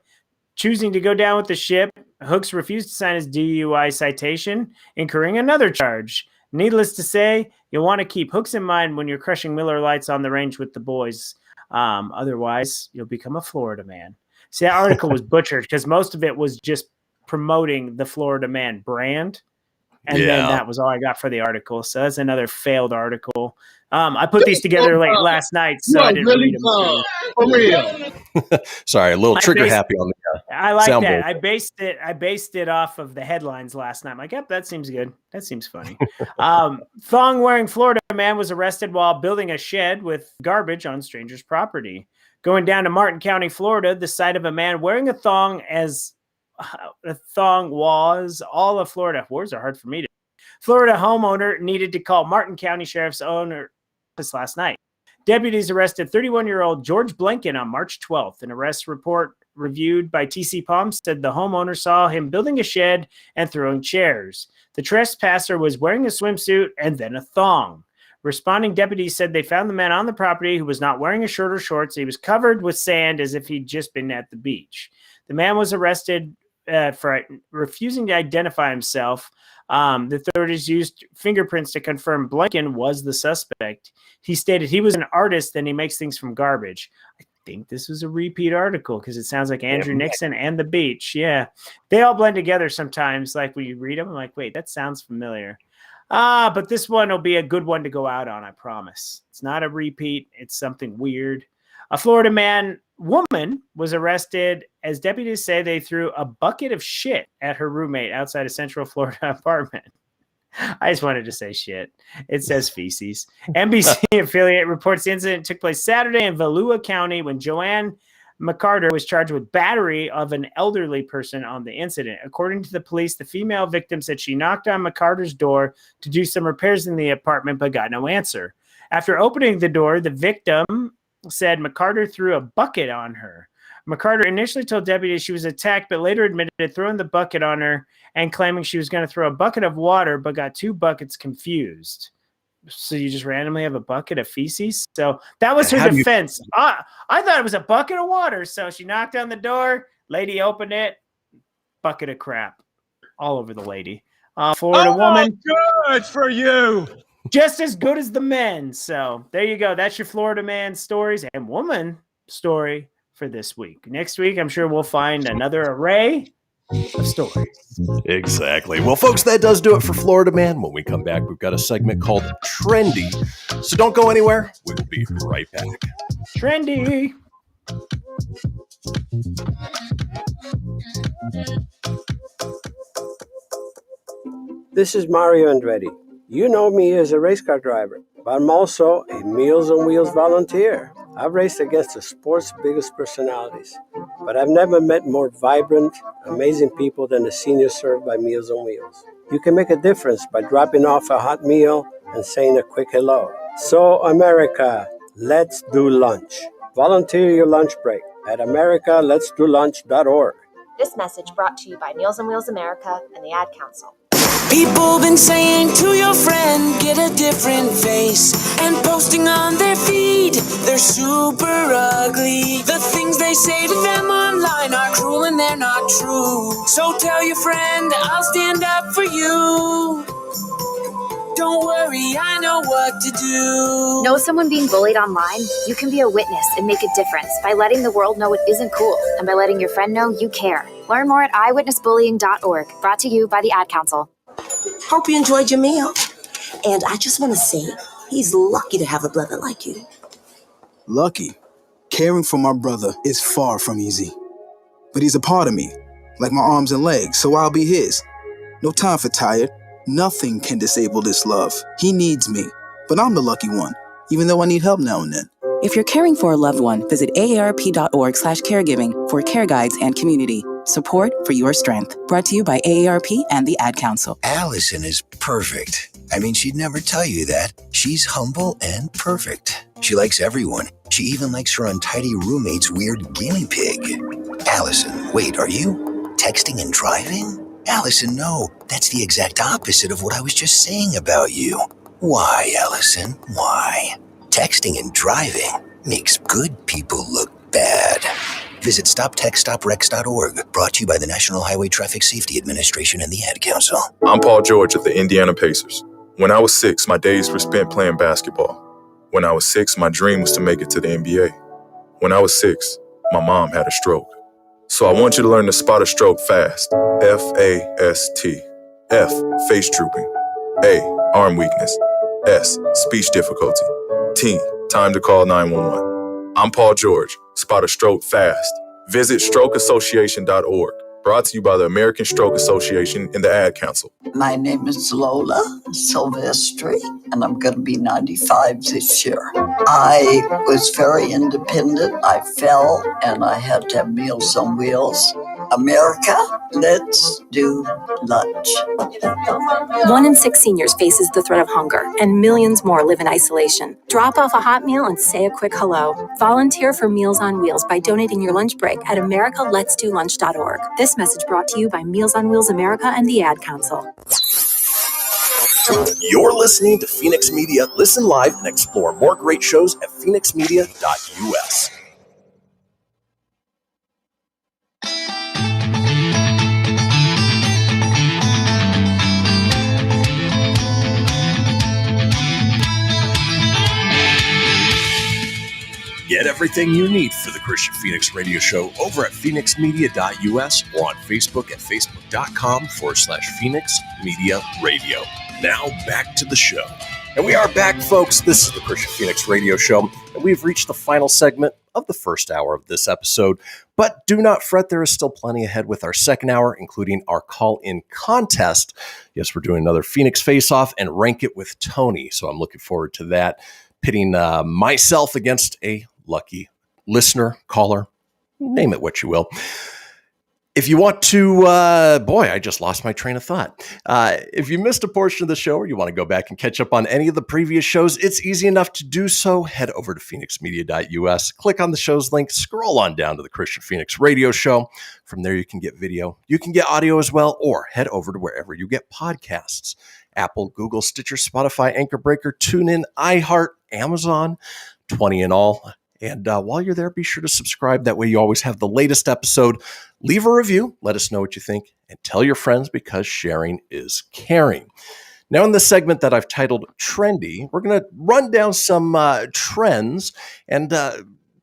Choosing to go down with the ship, Hooks refused to sign his DUI citation, incurring another charge. Needless to say, you'll want to keep Hooks in mind when you're crushing Miller Lights on the range with the boys. Otherwise, you'll become a Florida man. See, that article was butchered because most of it was just promoting the Florida man brand. And then that was all I got for the article. So that's another failed article. I put these together late last night, so I didn't read them. For real. Sorry, a little trigger happy on the I like soundboard. that. I based it off of the headlines last night. I'm like, yep, that seems good. That seems funny. Thong-wearing Florida man was arrested while building a shed with garbage on strangers' property. Going down to Martin County, Florida, the sight of a man wearing a thong as a thong was all of Florida. Words are hard for me to. Florida homeowner needed to call Martin County Sheriff's office last night. Deputies arrested 31-year-old George Blanken on March 12th. An arrest report reviewed by TC Palm said the homeowner saw him building a shed and throwing chairs. The trespasser was wearing a swimsuit and then a thong. Responding deputies said they found the man on the property who was not wearing a shirt or shorts. He was covered with sand as if he'd just been at the beach. The man was arrested for refusing to identify himself. The authorities used fingerprints to confirm Blanken was the suspect. He stated he was an artist and he makes things from garbage. I think this was a repeat article because it sounds like Andrew Nixon and the beach. Yeah. They all blend together sometimes. Like when you read them, I'm like, wait, that sounds familiar. But this one will be a good one to go out on, I promise. It's not a repeat. It's something weird. A Florida woman was arrested as deputies say they threw a bucket of shit at her roommate outside a Central Florida apartment. I just wanted to say shit. It says feces. NBC affiliate reports the incident took place Saturday in Valua County when Joanne McCarter was charged with battery of an elderly person on the incident. According to the police, the female victim said she knocked on McCarter's door to do some repairs in the apartment but got no answer. After opening the door, the victim said McCarter threw a bucket on her. McCarter initially told deputies she was attacked, but later admitted throwing the bucket on her and claiming she was going to throw a bucket of water, but got two buckets confused. So you just randomly have a bucket of feces? So that was her defense. I thought it was a bucket of water. So she knocked on the door. Lady opened it. Bucket of crap all over the lady. Florida woman. Good for you. Just as good as the men. So there you go. That's your Florida man stories and woman story for this week. Next week, I'm sure we'll find another array of stories. Exactly. Well, folks, that does do it for Florida Man. When we come back, we've got a segment called Trendy. So don't go anywhere. We will be right back. Trendy. This is Mario Andretti. You know me as a race car driver, but I'm also a Meals on Wheels volunteer. I've raced against the sport's biggest personalities, but I've never met more vibrant, amazing people than the seniors served by Meals on Wheels. You can make a difference by dropping off a hot meal and saying a quick hello. So, America, let's do lunch. Volunteer your lunch break at americaletsdolunch.org. This message brought to you by Meals on Wheels America and the Ad Council. People been saying to your friend, get a different face, and posting on their feed, they're super ugly. The things they say to them online are cruel and they're not true. So tell your friend, I'll stand up for you. Don't worry, I know what to do. Know someone being bullied online? You can be a witness and make a difference by letting the world know it isn't cool and by letting your friend know you care. Learn more at eyewitnessbullying.org. Brought to you by the Ad Council. Hope you enjoyed your meal. And I just want to say, he's lucky to have a brother like you. Lucky? Caring for my brother is far from easy. But he's a part of me, like my arms and legs, so I'll be his. No time for tired. Nothing can disable this love. He needs me, but I'm the lucky one, even though I need help now and then. If you're caring for a loved one, visit aarp.org/caregiving for care guides and community. Support for your strength. Brought to you by AARP and the Ad Council. Allison is perfect. I mean, she'd never tell you that. She's humble and perfect. She likes everyone. She even likes her untidy roommate's weird guinea pig. Allison, wait, are you texting and driving? Allison, no. That's the exact opposite of what I was just saying about you. Why, Allison? Why? Texting and driving makes good people look bad. Visit StopTextStopWrecks.org. Brought to you by the National Highway Traffic Safety Administration and the Ad Council. I'm Paul George of the Indiana Pacers. When I was 6, my days were spent playing basketball. When I was 6, my dream was to make it to the NBA. When I was 6, my mom had a stroke. So I want you to learn to spot a stroke fast. F-A-S-T. F, face drooping. A, arm weakness. S, speech difficulty. T, time to call 911. I'm Paul George. Spot a stroke fast. Visit strokeassociation.org. Brought to you by the American Stroke Association and the Ad Council. My name is Lola Silvestri, and I'm going to be 95 this year. I was very independent. I fell, and I had to have Meals on Wheels. America, let's do lunch. 1 in 6 seniors faces the threat of hunger, and millions more live in isolation. Drop off a hot meal and say a quick hello. Volunteer for Meals on Wheels by donating your lunch break at americaletsdolunch.org. This message brought to you by Meals on Wheels America and the Ad Council. You're listening to Fenix Media. Listen live and explore more great shows at phoenixmedia.us. Get everything you need for the Kristian Fenix radio show over at phoenixmedia.us or on Facebook at facebook.com/Fenix Media Radio. Now back to the show. And we are back, folks. This is the Kristian Fenix radio show, and we've reached the final segment of the first hour of this episode. But do not fret, there is still plenty ahead with our second hour, including our call-in contest. Yes, we're doing another Phoenix Face-Off and Rank It with Tony, so I'm looking forward to that. Pitting myself against a lucky listener, caller, name it what you will. If you want to, I just lost my train of thought. If you missed a portion of the show or you want to go back and catch up on any of the previous shows, it's easy enough to do so. Head over to phoenixmedia.us, click on the show's link, scroll on down to the Kristian Fenix radio show. From there, you can get video, you can get audio as well, or head over to wherever you get podcasts. Apple, Google, Stitcher, Spotify, Anchor Breaker, TuneIn, iHeart, Amazon, 20 in all. And while you're there, be sure to subscribe. That way you always have the latest episode. Leave a review. Let us know what you think. And tell your friends, because sharing is caring. Now, in the segment that I've titled Trendy, we're going to run down some trends. And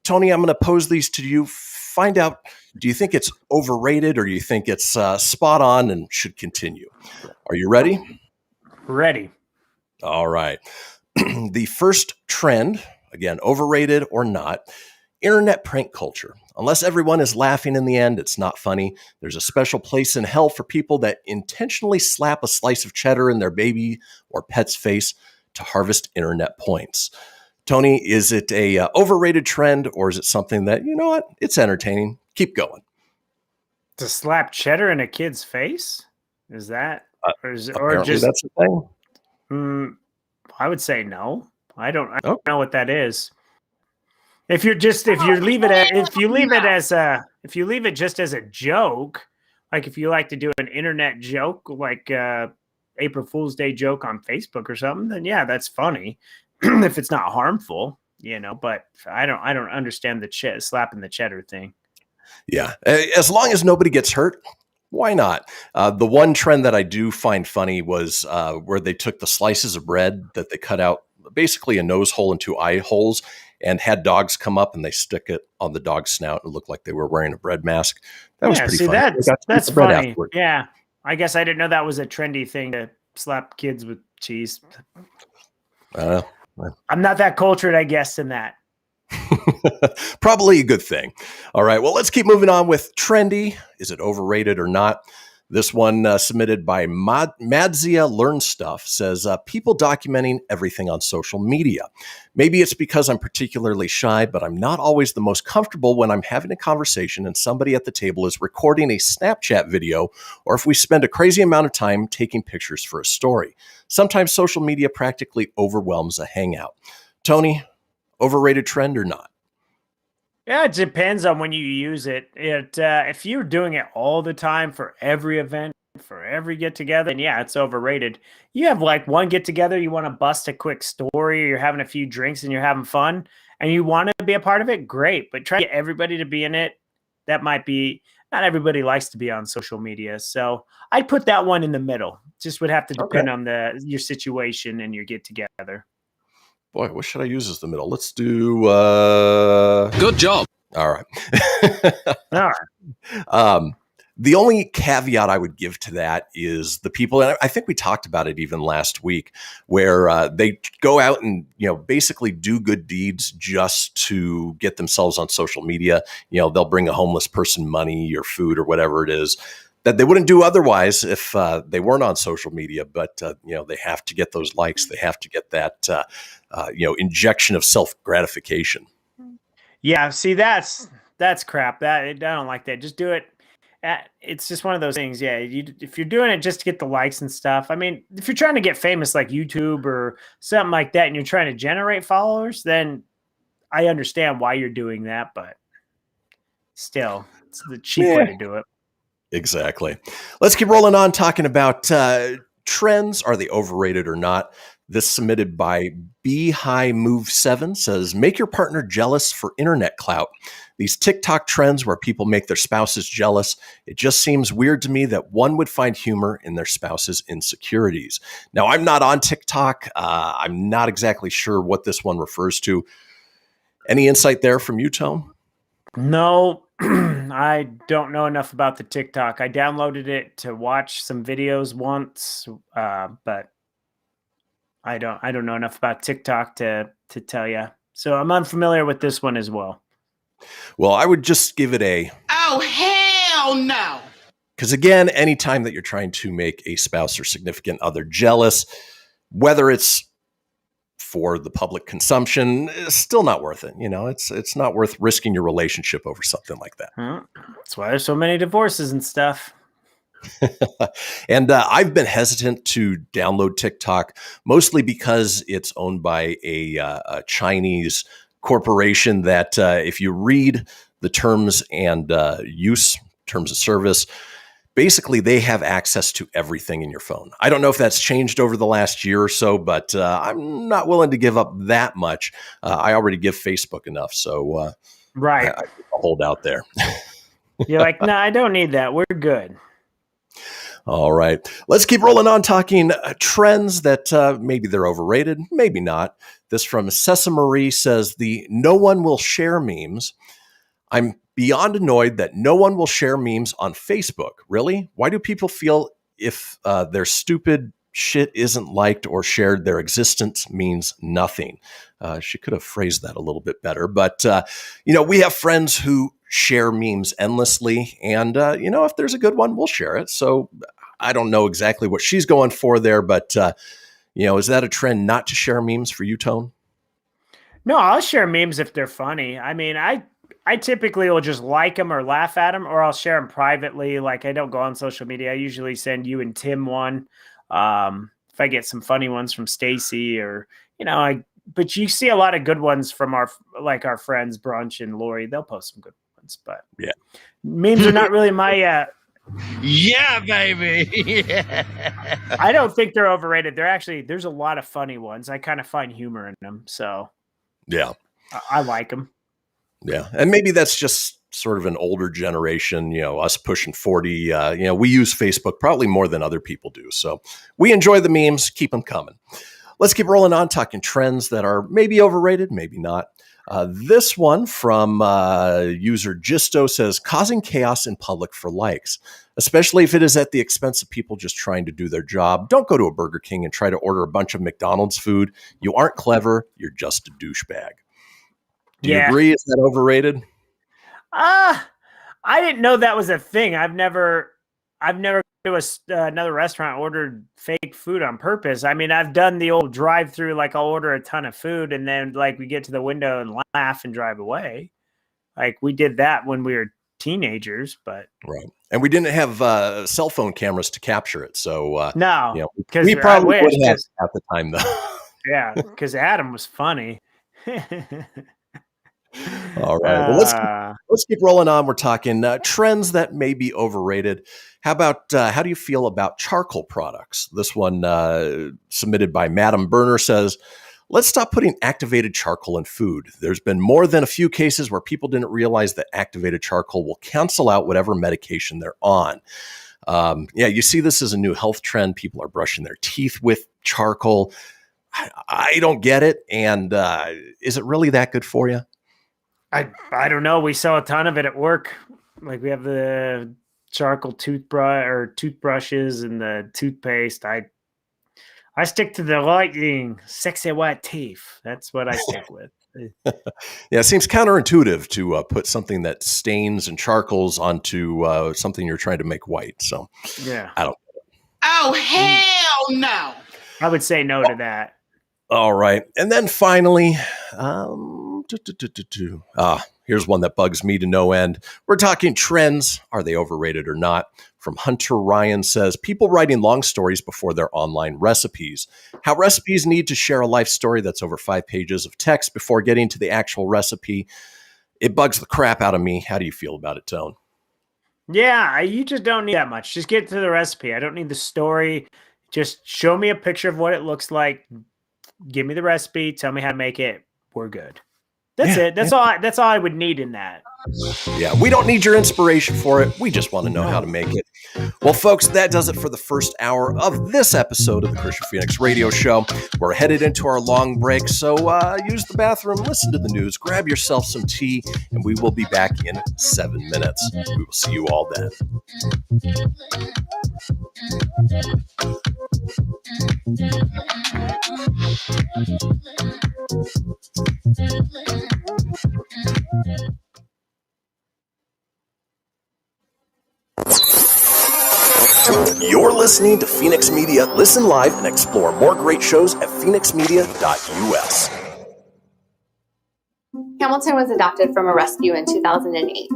Tony, I'm going to pose these to you. Find out, do you think it's overrated or do you think it's spot on and should continue? Are you ready? Ready. All right. The first trend, again, overrated or not, internet prank culture. Unless everyone is laughing in the end, it's not funny. There's a special place in hell for people that intentionally slap a slice of cheddar in their baby or pet's face to harvest internet points. Tony, is it a overrated trend, or is it something that, you know what, it's entertaining? Keep going. To slap cheddar in a kid's face? Is that, or just that's the thing? I would say no. I don't know what that is. If you leave it just as a joke, like if you like to do an internet joke, like April Fool's Day joke on Facebook or something, then yeah, that's funny. If it's not harmful, but I don't understand the slapping the cheddar thing. Yeah. As long as nobody gets hurt, why not? The one trend that I do find funny was where they took the slices of bread that they cut out basically a nose hole and 2 eye holes and had dogs come up and they stick it on the dog's snout and it looked like they were wearing a bread mask. That was pretty funny. That's funny. Afterward. Yeah. I guess I didn't know that was a trendy thing to slap kids with cheese. I'm not that cultured, I guess, in that. Probably a good thing. All right. Well, let's keep moving on with trendy. Is it overrated or not? This one submitted by Madzia Learn Stuff says, people documenting everything on social media. Maybe it's because I'm particularly shy, but I'm not always the most comfortable when I'm having a conversation and somebody at the table is recording a Snapchat video, or if we spend a crazy amount of time taking pictures for a story. Sometimes social media practically overwhelms a hangout. Tony, overrated trend or not? Yeah, it depends on when you use it. If you're doing it all the time for every event, for every get together, then yeah, it's overrated. You have like one get together, you want to bust a quick story, or you're having a few drinks and you're having fun and you want to be a part of it, great. But try to get everybody to be in it. That might be, not everybody likes to be on social media. So I'd put that one in the middle. Just would have to depend on your situation and your get together. Boy, what should I use as the middle? Let's do... Good job. All right. All right. The only caveat I would give to that is the people, and I think we talked about it even last week, where they go out and, basically do good deeds just to get themselves on social media. They'll bring a homeless person money or food or whatever it is that they wouldn't do otherwise if they weren't on social media. But, they have to get those likes. They have to get that, injection of self-gratification. Yeah, see, that's crap. I don't like that. Just do it. It's just one of those things. Yeah, if you're doing it just to get the likes and stuff. I mean, if you're trying to get famous like YouTube or something like that and you're trying to generate followers, then I understand why you're doing that. But still, it's the cheap way to do it. Exactly. Let's keep rolling on talking about trends. Are they overrated or not? This submitted by BHighMove7 says, make your partner jealous for internet clout. These TikTok trends where people make their spouses jealous, it just seems weird to me that one would find humor in their spouse's insecurities. Now, I'm not on TikTok. I'm not exactly sure what this one refers to. Any insight there from you, Tone? No, I don't know enough about the TikTok. I downloaded it to watch some videos once, but I don't know enough about TikTok to tell you. So I'm unfamiliar with this one as well. Well, I would just give it a... Oh, hell no. Because again, anytime that you're trying to make a spouse or significant other jealous, whether it's for the public consumption, is still not worth it. It's not worth risking your relationship over something like that. That's why there's so many divorces and stuff. And I've been hesitant to download TikTok, mostly because it's owned by a Chinese corporation that if you read the terms and terms of service, basically they have access to everything in your phone. I don't know if that's changed over the last year or so, but I'm not willing to give up that much. I already give Facebook enough, so right. I'll hold out there. You're like, no, I don't need that. We're good. All right. Let's keep rolling on talking trends that maybe they're overrated, maybe not. This from Sessa Marie says, the no one will share memes. I'm beyond annoyed that no one will share memes on Facebook. Really? Why do people feel if their stupid shit isn't liked or shared, their existence means nothing? She could have phrased that a little bit better. But, we have friends who share memes endlessly. And, if there's a good one, we'll share it. So I don't know exactly what she's going for there. But, is that a trend not to share memes for you, Tone? No, I'll share memes if they're funny. I mean, I typically will just like them or laugh at them, or I'll share them privately. Like, I don't go on social media. I usually send you and Tim one. If I get some funny ones from Stacy or, but you see a lot of good ones from our friends, Brunch and Lori. They'll post some good ones, but yeah, memes are not really my Yeah, baby. Yeah. I don't think they're overrated. There's a lot of funny ones. I kind of find humor in them. So Yeah. I like them. Yeah. And maybe that's just sort of an older generation, us pushing 40. We use Facebook probably more than other people do. So we enjoy the memes. Keep them coming. Let's keep rolling on, talking trends that are maybe overrated, maybe not. This one from user Gisto says, causing chaos in public for likes, especially if it is at the expense of people just trying to do their job. Don't go to a Burger King and try to order a bunch of McDonald's food. You aren't clever. You're just a douchebag. Do you agree? Is that overrated? I didn't know that was a thing. I've never to another restaurant ordered fake food on purpose. I mean, I've done the old drive-through, like I'll order a ton of food and then like we get to the window and laugh and drive away. Like we did that when we were teenagers, but right. And we didn't have cell phone cameras to capture it, so no, we probably would have at the time though. Yeah, because Adam was funny. All right. Well, let's keep rolling on. We're talking trends that may be overrated. How about how do you feel about charcoal products? This one submitted by Madam Burner says, let's stop putting activated charcoal in food. There's been more than a few cases where people didn't realize that activated charcoal will cancel out whatever medication they're on. You see this as a new health trend. People are brushing their teeth with charcoal. I don't get it. And is it really that good for you? I don't know. We sell a ton of it at work. Like we have the charcoal toothbrushes and the toothpaste. I stick to the lightning, sexy white teeth. That's what I stick with. Yeah, it seems counterintuitive to put something that stains and charcoals onto something you're trying to make white. So yeah, I don't. Oh hell no! I would say no to that. All right, and then finally, here's one that bugs me to no end. We're talking trends. Are they overrated or not? From Hunter Ryan says, people writing long stories before their online recipes. How recipes need to share a life story that's over 5 pages of text before getting to the actual recipe. It bugs the crap out of me. How do you feel about it, Tone? Yeah, you just don't need that much. Just get to the recipe. I don't need the story. Just show me a picture of what it looks like. Give me the recipe. Tell me how to make it. We're good. That's it. That's all. That's all I would need in that. Yeah, we don't need your inspiration for it. We just want to know how to make it. Well, folks, that does it for the first hour of this episode of the Kristian Fenix Radio Show. We're headed into our long break, so use the bathroom, listen to the news, grab yourself some tea, and we will be back in 7 minutes. We will see you all then. You're listening to Fenix Media. Listen live and explore more great shows at phoenixmedia.us. Hamilton was adopted from a rescue in 2008.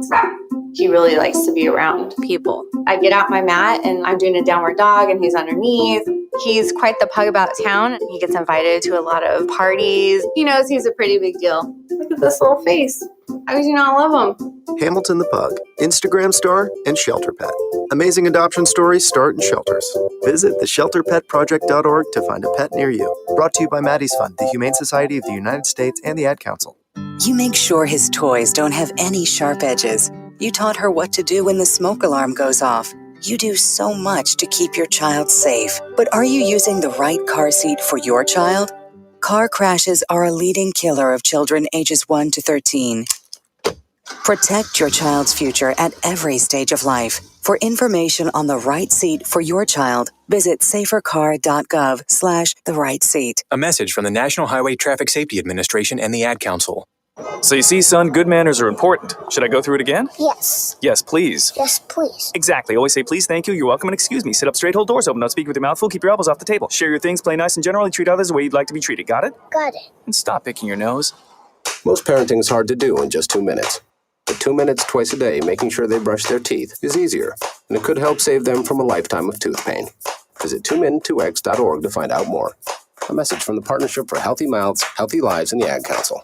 He really likes to be around people. I get out my mat and I'm doing a downward dog and he's underneath. He's quite the pug about town. He gets invited to a lot of parties. He knows he's a pretty big deal. Look at this little face. How could you not love him? Hamilton the Pug, Instagram star and shelter pet. Amazing adoption stories start in shelters. Visit theshelterpetproject.org to find a pet near you. Brought to you by Maddie's Fund, the Humane Society of the United States, and the Ad Council. You make sure his toys don't have any sharp edges. You taught her what to do when the smoke alarm goes off. You do so much to keep your child safe. But are you using the right car seat for your child? Car crashes are a leading killer of children ages 1 to 13. Protect your child's future at every stage of life. For information on the right seat for your child, visit safercar.gov/the-right-seat. A message from the National Highway Traffic Safety Administration and the Ad Council. So you see, son, good manners are important. Should I go through it again? Yes. Yes, please. Yes, please. Exactly. Always say please, thank you, you're welcome, and excuse me. Sit up straight, hold doors open, don't speak with your mouth full, keep your elbows off the table. Share your things, play nice, and generally treat others the way you'd like to be treated. Got it? Got it. And stop picking your nose. Most parenting is hard to do in just 2 minutes. But 2 minutes twice a day making sure they brush their teeth is easier, and it could help save them from a lifetime of tooth pain. Visit 2min2x.org to find out more. A message from the Partnership for Healthy Mouths, Healthy Lives, and the Ad Council.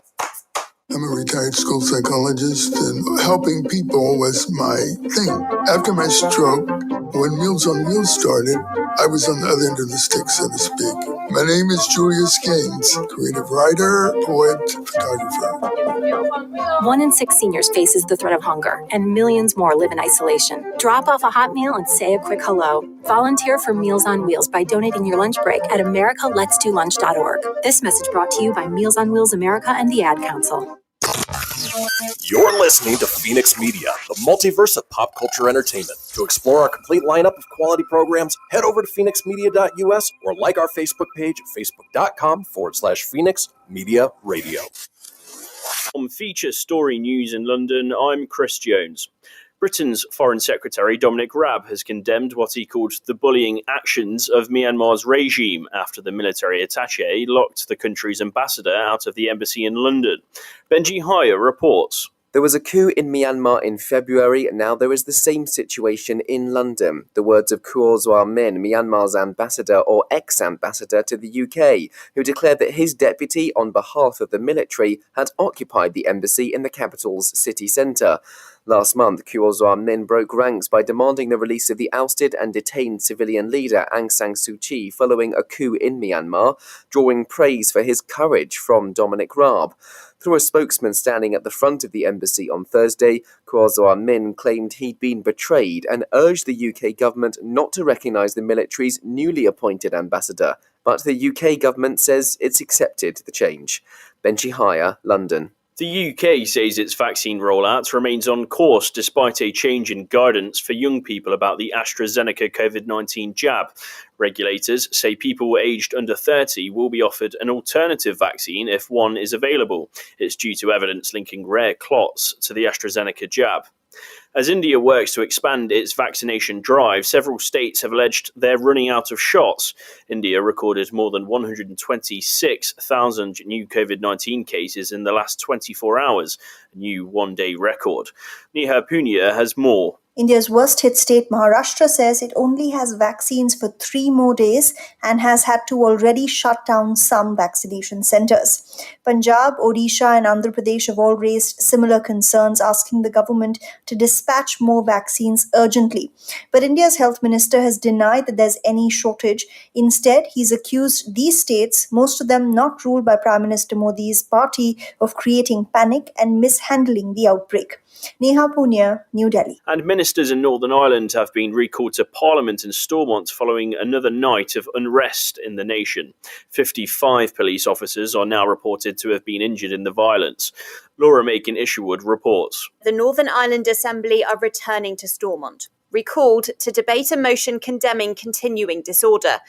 I'm a retired school psychologist, and helping people was my thing. After my stroke, when Meals on Wheels started, I was on the other end of the stick, so to speak. My name is Julius Gaines, creative writer, poet, photographer. 1 in 6 seniors faces the threat of hunger, and millions more live in isolation. Drop off a hot meal and say a quick hello. Volunteer for Meals on Wheels by donating your lunch break at americaletsdolunch.org. This message brought to you by Meals on Wheels America and the Ad Council. You're listening to Fenix Media, the multiverse of pop culture entertainment. To explore our complete lineup of quality programs, head over to phoenixmedia.us or like our Facebook page at facebook.com/Fenix Media Radio. On feature story news in London, I'm Chris Jones. Britain's Foreign Secretary Dominic Raab has condemned what he called the bullying actions of Myanmar's regime after the military attaché locked the country's ambassador out of the embassy in London. Benji Haya reports. There was a coup in Myanmar in February, and now there is the same situation in London. The words of Kuozwa Min, Myanmar's ambassador or ex-ambassador to the UK, who declared that his deputy, on behalf of the military, had occupied the embassy in the capital's city centre. Last month, Kuozwa Min broke ranks by demanding the release of the ousted and detained civilian leader Aung San Suu Kyi following a coup in Myanmar, drawing praise for his courage from Dominic Raab. Through a spokesman standing at the front of the embassy on Thursday, Kuozwa Min claimed he'd been betrayed and urged the UK government not to recognise the military's newly appointed ambassador. But the UK government says it's accepted the change. Benji Haya, London. The UK says its vaccine rollout remains on course despite a change in guidance for young people about the AstraZeneca COVID-19 jab. Regulators say people aged under 30 will be offered an alternative vaccine if one is available. It's due to evidence linking rare clots to the AstraZeneca jab. As India works to expand its vaccination drive, several states have alleged they're running out of shots. India recorded more than 126,000 new COVID-19 cases in the last 24 hours, a new one-day record. Neha Punia has more. India's worst-hit state, Maharashtra, says it only has vaccines for 3 more days and has had to already shut down some vaccination centers. Punjab, Odisha and Andhra Pradesh have all raised similar concerns, asking the government to dispatch more vaccines urgently. But India's health minister has denied that there's any shortage. Instead, he's accused these states, most of them not ruled by Prime Minister Modi's party, of creating panic and mishandling the outbreak. Neha Punia, New Delhi. And ministers in Northern Ireland have been recalled to Parliament in Stormont following another night of unrest in the nation. 55 police officers are now reported to have been injured in the violence. Laura Macon-Isherwood reports. The Northern Ireland Assembly are returning to Stormont, recalled to debate a motion condemning continuing disorder.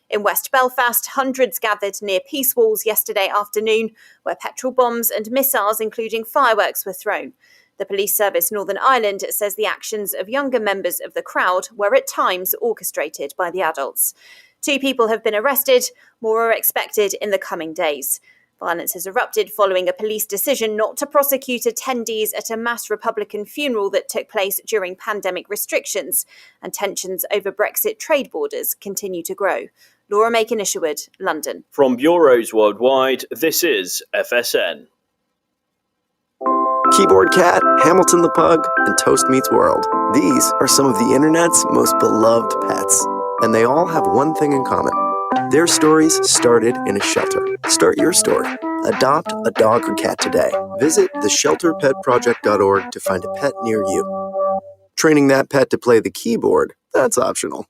In West Belfast, hundreds gathered near Peace Walls yesterday afternoon, where petrol bombs and missiles, including fireworks, were thrown. The Police Service Northern Ireland says the actions of younger members of the crowd were at times orchestrated by the adults. 2 people have been arrested. More are expected in the coming days. Violence has erupted following a police decision not to prosecute attendees at a mass Republican funeral that took place during pandemic restrictions, and tensions over Brexit trade borders continue to grow. Laura Macon-Isherwood, London. From bureaus worldwide, this is FSN. Keyboard Cat, Hamilton the Pug, and Toast Meets World. These are some of the internet's most beloved pets, and they all have one thing in common. Their stories started in a shelter. Start your story. Adopt a dog or cat today. Visit theshelterpetproject.org to find a pet near you. Training that pet to play the keyboard, that's optional.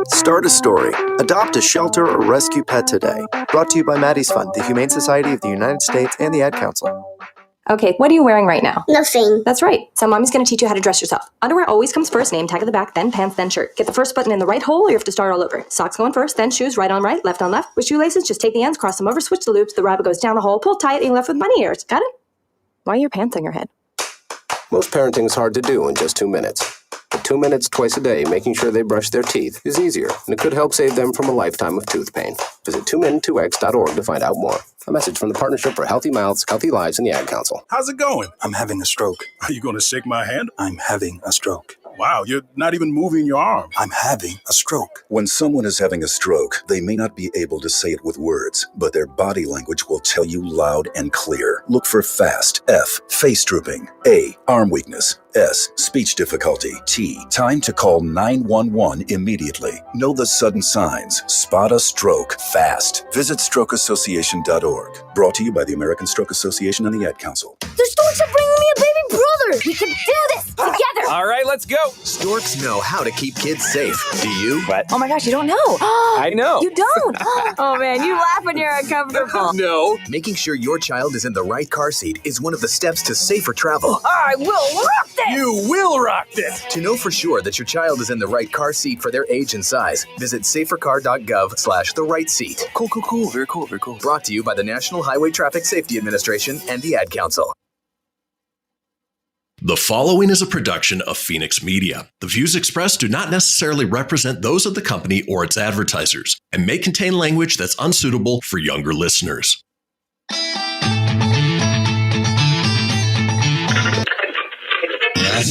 Start a story. Adopt a shelter or rescue pet today. Brought to you by Maddie's Fund, the Humane Society of the United States, and the Ad Council. Okay, what are you wearing right now? Nothing. That's right. So mommy's going to teach you how to dress yourself. Underwear always comes first, name tag at the back, then pants, then shirt. Get the first button in the right hole or you have to start all over. Socks going first, then shoes, right on right, left on left. With shoelaces, just take the ends, cross them over, switch the loops, the rabbit goes down the hole, pull tight, and you're left with bunny ears. Got it? Why are your pants on your head? Most parenting is hard to do in just 2 minutes. But 2 minutes twice a day making sure they brush their teeth is easier, and it could help save them from a lifetime of tooth pain. Visit 2min2x.org to find out more. A message from the Partnership for Healthy Mouths, Healthy Lives, and the Ad Council. How's it going? I'm having a stroke. Are you going to shake my hand? I'm having a stroke. Wow, you're not even moving your arm. I'm having a stroke. When someone is having a stroke, they may not be able to say it with words, but their body language will tell you loud and clear. Look for FAST. F, face drooping. A, arm weakness. S, speech difficulty. T, time to call 911 immediately. Know the sudden signs. Spot a stroke fast. Visit strokeassociation.org. Brought to you by the American Stroke Association and the Ad Council. The storks are bringing me a baby brother. We can do this together. All right, let's go. Storks know how to keep kids safe. Do you? What? Oh my gosh, you don't know. I know. You don't. Oh man, you laugh when you're uncomfortable. No. Making sure your child is in the right car seat is one of the steps to safer travel. I will rock this. You will rock this. To know for sure that your child is in the right car seat for their age and size, visit safercar.gov/the right seat. Cool. Very cool. Brought to you by the National Highway Traffic Safety Administration and the Ad Council. The following is a production of Fenix Media. The views expressed do not necessarily represent those of the company or its advertisers and may contain language that's unsuitable for younger listeners. Laugh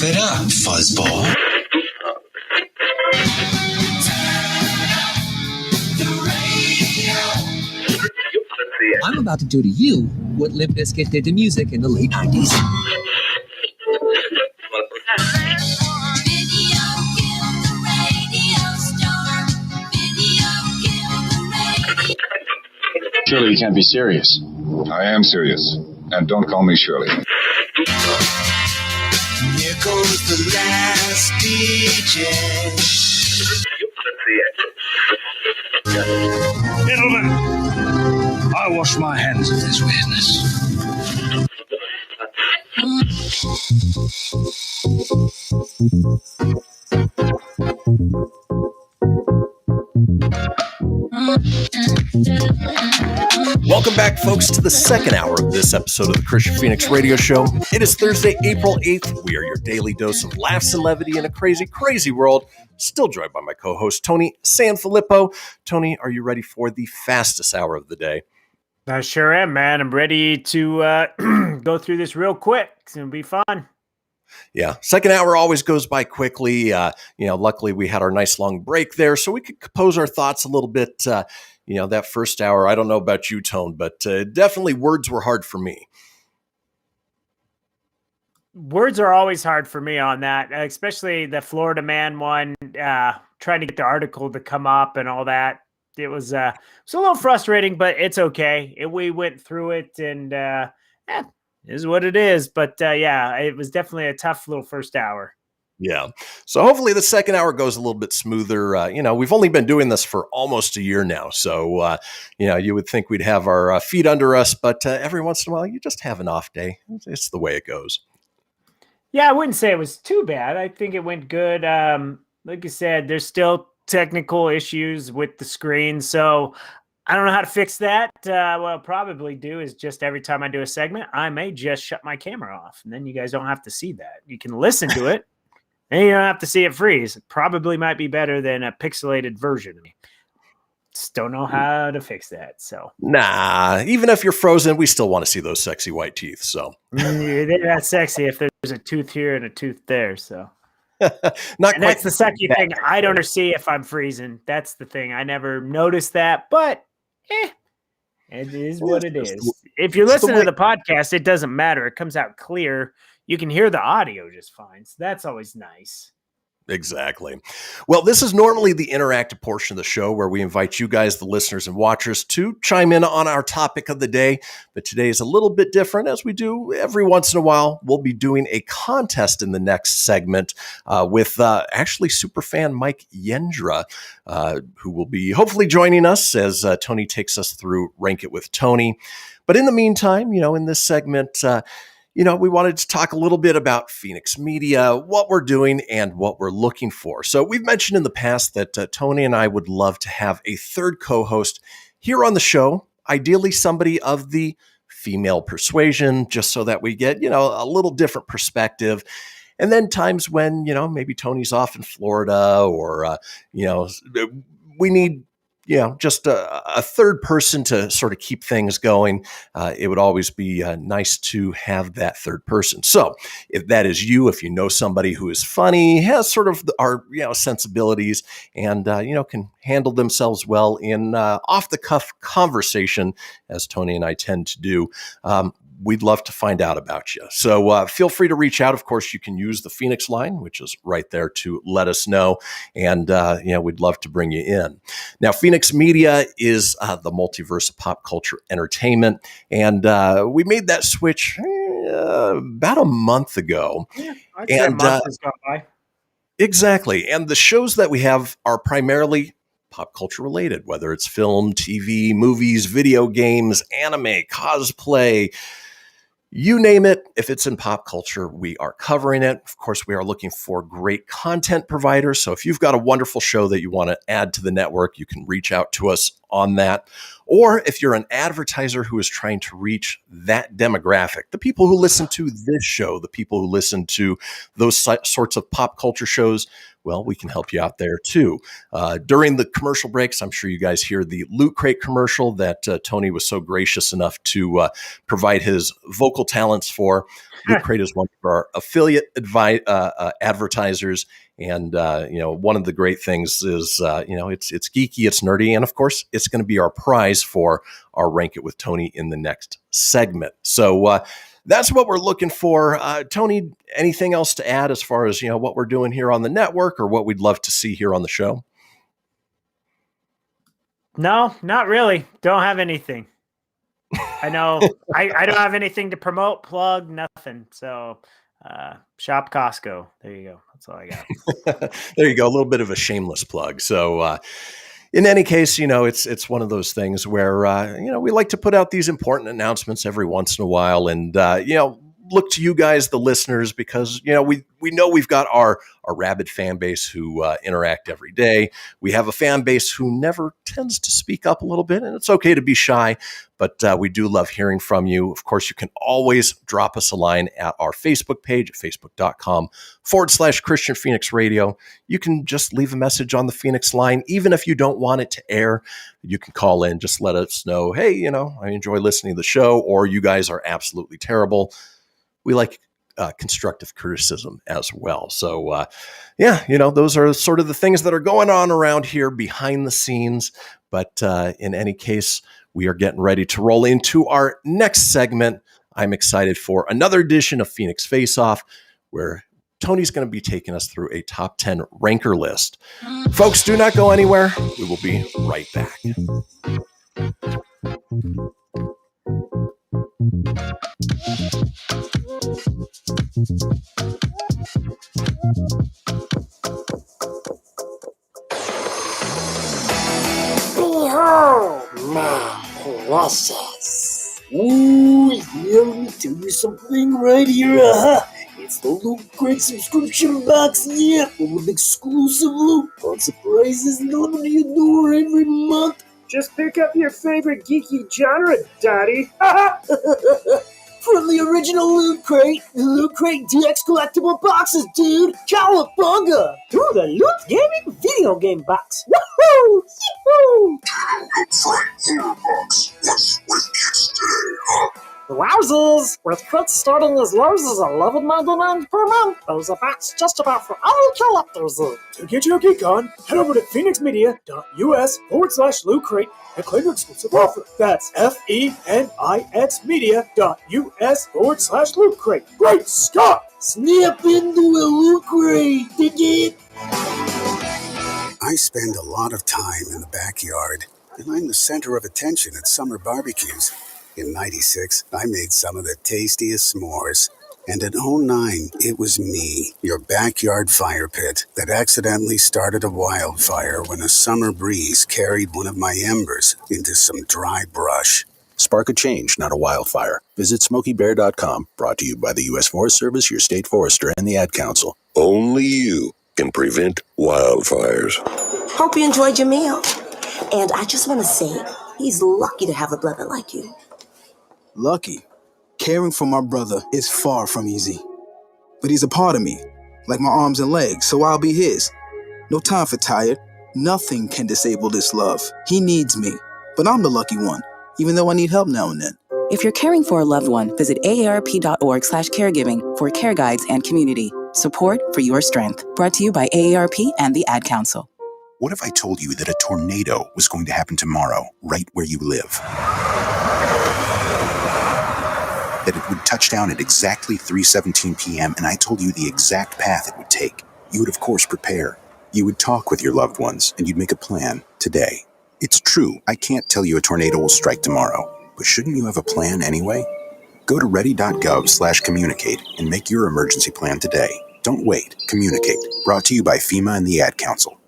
it up, fuzzball. I'm about to do to you what Limp Bizkit did to music in the late 90s. Surely you can't be serious. I am serious. And don't call me Shirley. Here goes the last DJ. Gentlemen, I wash my hands of this weirdness. Welcome back, folks, to the second hour of this episode of the Kristian Fenix Radio Show. It is Thursday, April 8th. We are your daily dose of laughs and levity in a crazy, crazy world. Still joined by my co-host, Tony Sanfilippo. Tony, are you ready for the fastest hour of the day? I sure am, man. I'm ready to go through this real quick. It's going to be fun. Yeah. Second hour always goes by quickly. Luckily we had our nice long break there so we could compose our thoughts a little bit. That first hour, I don't know about you, Tone, but definitely words were hard for me. Words are always hard for me on that, especially the Florida man one, trying to get the article to come up and all that. It was a little frustrating, but it's okay. We went through it and it is what it is. But it was definitely a tough little first hour. Yeah. So hopefully the second hour goes a little bit smoother. We've only been doing this for almost a year now. So, you would think we'd have our feet under us, but every once in a while you just have an off day. It's the way it goes. Yeah, I wouldn't say it was too bad. I think it went good. Like you said, there's still technical issues with the screen. So I don't know how to fix that. What I'll probably do is just every time I do a segment, I may just shut my camera off. And then you guys don't have to see that. You can listen to it. And you don't have to see it freeze. It probably might be better than a pixelated version of me. Just don't know how to fix that. So nah, even if you're frozen, we still want to see those sexy white teeth. So they're not sexy if there's a tooth here and a tooth there. So that's the sucky thing. I don't see if I'm freezing. That's the thing. I never noticed that, but it is what it is. If you're listening to the podcast, it doesn't matter. It comes out clear. You can hear the audio just fine. So that's always nice. Exactly. Well, this is normally the interactive portion of the show where we invite you guys, the listeners and watchers, to chime in on our topic of the day. But today is a little bit different, as we do every once in a while. We'll be doing a contest in the next segment with actually superfan Mike Yendra, who will be hopefully joining us as Tony takes us through Rank It with Tony. But in the meantime, in this segment, we wanted to talk a little bit about Fenix Media, what we're doing and what we're looking for. So we've mentioned in the past that Tony and I would love to have a third co-host here on the show, ideally somebody of the female persuasion, just so that we get, a little different perspective. And then times when, maybe Tony's off in Florida or, we need just a third person to sort of keep things going, it would always be nice to have that third person. So if that is you, if you know somebody who is funny, has sort of our sensibilities, and can handle themselves well in off the cuff conversation, as Tony and I tend to do, we'd love to find out about you. So feel free to reach out. Of course, you can use the Fenix Line, which is right there, to let us know. And, we'd love to bring you in. Now, Fenix Media is the multiverse of pop culture entertainment. And we made that switch about a month ago. Yeah, I'd say a month has gone by. Exactly. And the shows that we have are primarily pop culture related, whether it's film, TV, movies, video games, anime, cosplay, you name it. If it's in pop culture, we are covering it. Of course, we are looking for great content providers. So if you've got a wonderful show that you want to add to the network, you can reach out to us on that. Or if you're an advertiser who is trying to reach that demographic, the people who listen to this show, the people who listen to those sorts of pop culture shows, well, we can help you out there too. During the commercial breaks, I'm sure you guys hear the Loot Crate commercial that Tony was so gracious enough to provide his vocal talents for. Loot Crate is one of our affiliate advertisers. And, one of the great things is, it's geeky, it's nerdy, and of course, it's going to be our prize for our Rank It with Tony in the next segment. So that's what we're looking for. Tony, anything else to add as far as, what we're doing here on the network or what we'd love to see here on the show? No, not really. Don't have anything. I know I don't have anything to promote, plug, nothing. So shop Costco. There you go. That's all I got. There you go. A little bit of a shameless plug. So in any case, it's one of those things where, we like to put out these important announcements every once in a while and, look to you guys, the listeners, because, we know we've got our rabid fan base who interact every day. We have a fan base who never tends to speak up a little bit, and it's okay to be shy, but we do love hearing from you. Of course, you can always drop us a line at our Facebook page at facebook.com/Kristian Fenix Radio. You can just leave a message on the Fenix Line. Even if you don't want it to air, you can call in, just let us know, hey, I enjoy listening to the show, or you guys are absolutely terrible. We like constructive criticism as well. So, those are sort of the things that are going on around here behind the scenes. But in any case, we are getting ready to roll into our next segment. I'm excited for another edition of Fenix Face Off, where Tony's going to be taking us through a top 10 ranker list. Folks, do not go anywhere. We will be right back. Behold my precious. Ooh, yeah, let me tell you something right here. It's the Loot Crate subscription box, full of exclusive loot, fun surprises delivered to your door every month. Just pick up your favorite geeky genre, Daddy. From the original Loot Crate, the Loot Crate DX collectible boxes, dude! Cowabunga! To the Loot Gaming video game box. Woohoo! Yee-hoo! Wowzers! With crits starting as low as $11.99 per month, there's a box just about for all collectors. To get your geek on, head over to phoenixmedia.us/Loot Crate and claim your exclusive offer. That's FENIXmedia.us/Loot Crate. Great Scott! Snap into a Loot Crate, dig it? I spend a lot of time in the backyard, and I'm the center of attention at summer barbecues. In '96, I made some of the tastiest s'mores. And in '09, it was me, your backyard fire pit, that accidentally started a wildfire when a summer breeze carried one of my embers into some dry brush. Spark a change, not a wildfire. Visit SmokeyBear.com, brought to you by the U.S. Forest Service, your state forester, and the Ad Council. Only you can prevent wildfires. Hope you enjoyed your meal. And I just want to say, he's lucky to have a brother like you. Lucky? Caring for my brother is far from easy. But he's a part of me, like my arms and legs, so I'll be his. No time for tired, Nothing can disable this love. He needs me, but I'm the lucky one, even though I need help now and then. If you're caring for a loved one, visit aarp.org/caregiving for care guides and community support for your strength. Brought to you by AARP and the Ad Council. What if I told you that a tornado was going to happen tomorrow, right where you live? That it would touch down at exactly 3:17 p.m., and I told you the exact path it would take. You would, of course, prepare. You would talk with your loved ones, and you'd make a plan today. It's true, I can't tell you a tornado will strike tomorrow, but shouldn't you have a plan anyway? Go to ready.gov/communicate and make your emergency plan today. Don't wait. Communicate. Brought to you by FEMA and the Ad Council.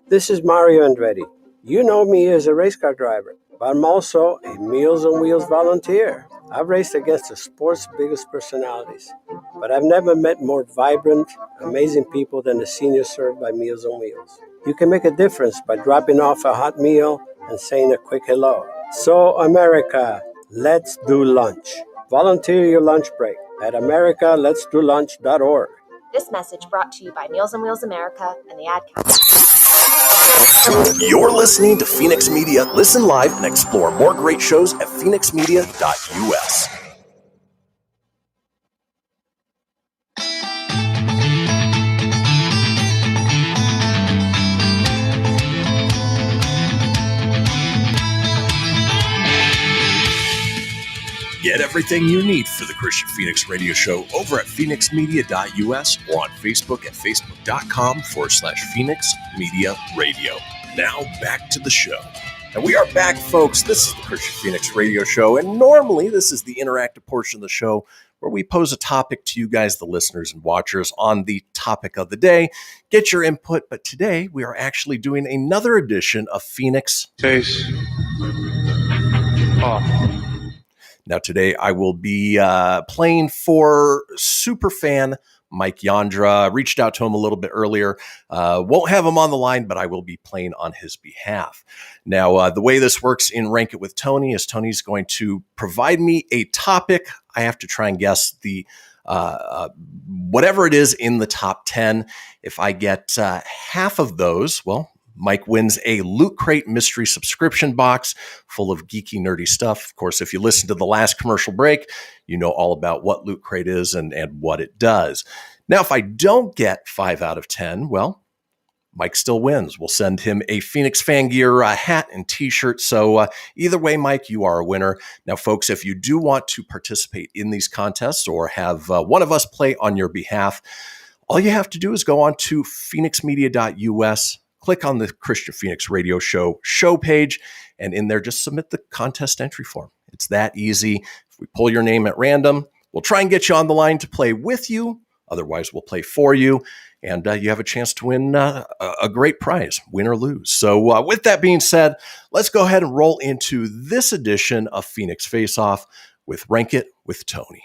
This is Mario Andretti. You know me as a race car driver, but I'm also a Meals on Wheels volunteer. I've raced against the sport's biggest personalities, but I've never met more vibrant, amazing people than the seniors served by Meals on Wheels. You can make a difference by dropping off a hot meal and saying a quick hello. So, America, let's do lunch. Volunteer your lunch break at americaletsdolunch.org. This message brought to you by Meals on Wheels America and the Ad Council. You're listening to Fenix Media. Listen live and explore more great shows at phoenixmedia.us. Get everything you need for the Kristian Fenix radio show over at phoenixmedia.us or on Facebook at facebook.com/Fenix Media Radio. Now back to the show. And we are back, folks. This is the Kristian Fenix radio show. And normally this is the interactive portion of the show where we pose a topic to you guys, the listeners and watchers, on the topic of the day. Get your input. But today we are actually doing another edition of Fenix Face Off. Now, today I will be playing for superfan Mike Yandra. Reached out to him a little bit earlier. Won't have him on the line, but I will be playing on his behalf. Now, the way this works in Rank It with Tony is Tony's going to provide me a topic. I have to try and guess the whatever it is in the top 10. If I get half of those, well, Mike wins a Loot Crate mystery subscription box full of geeky, nerdy stuff. Of course, if you listen to the last commercial break, you know all about what Loot Crate is and what it does. Now, if I don't get 5 out of 10, well, Mike still wins. We'll send him a Phoenix Fan Gear hat and t-shirt. So either way, Mike, you are a winner. Now, folks, if you do want to participate in these contests or have one of us play on your behalf, all you have to do is go on to phoenixmedia.us, click on the Kristian Fenix Radio show page, and in there, just submit the contest entry form. It's that easy. If we pull your name at random, we'll try and get you on the line to play with you. Otherwise, we'll play for you, and you have a chance to win a great prize, win or lose. So with that being said, let's go ahead and roll into this edition of Phoenix Face Off with Rank It with Tony.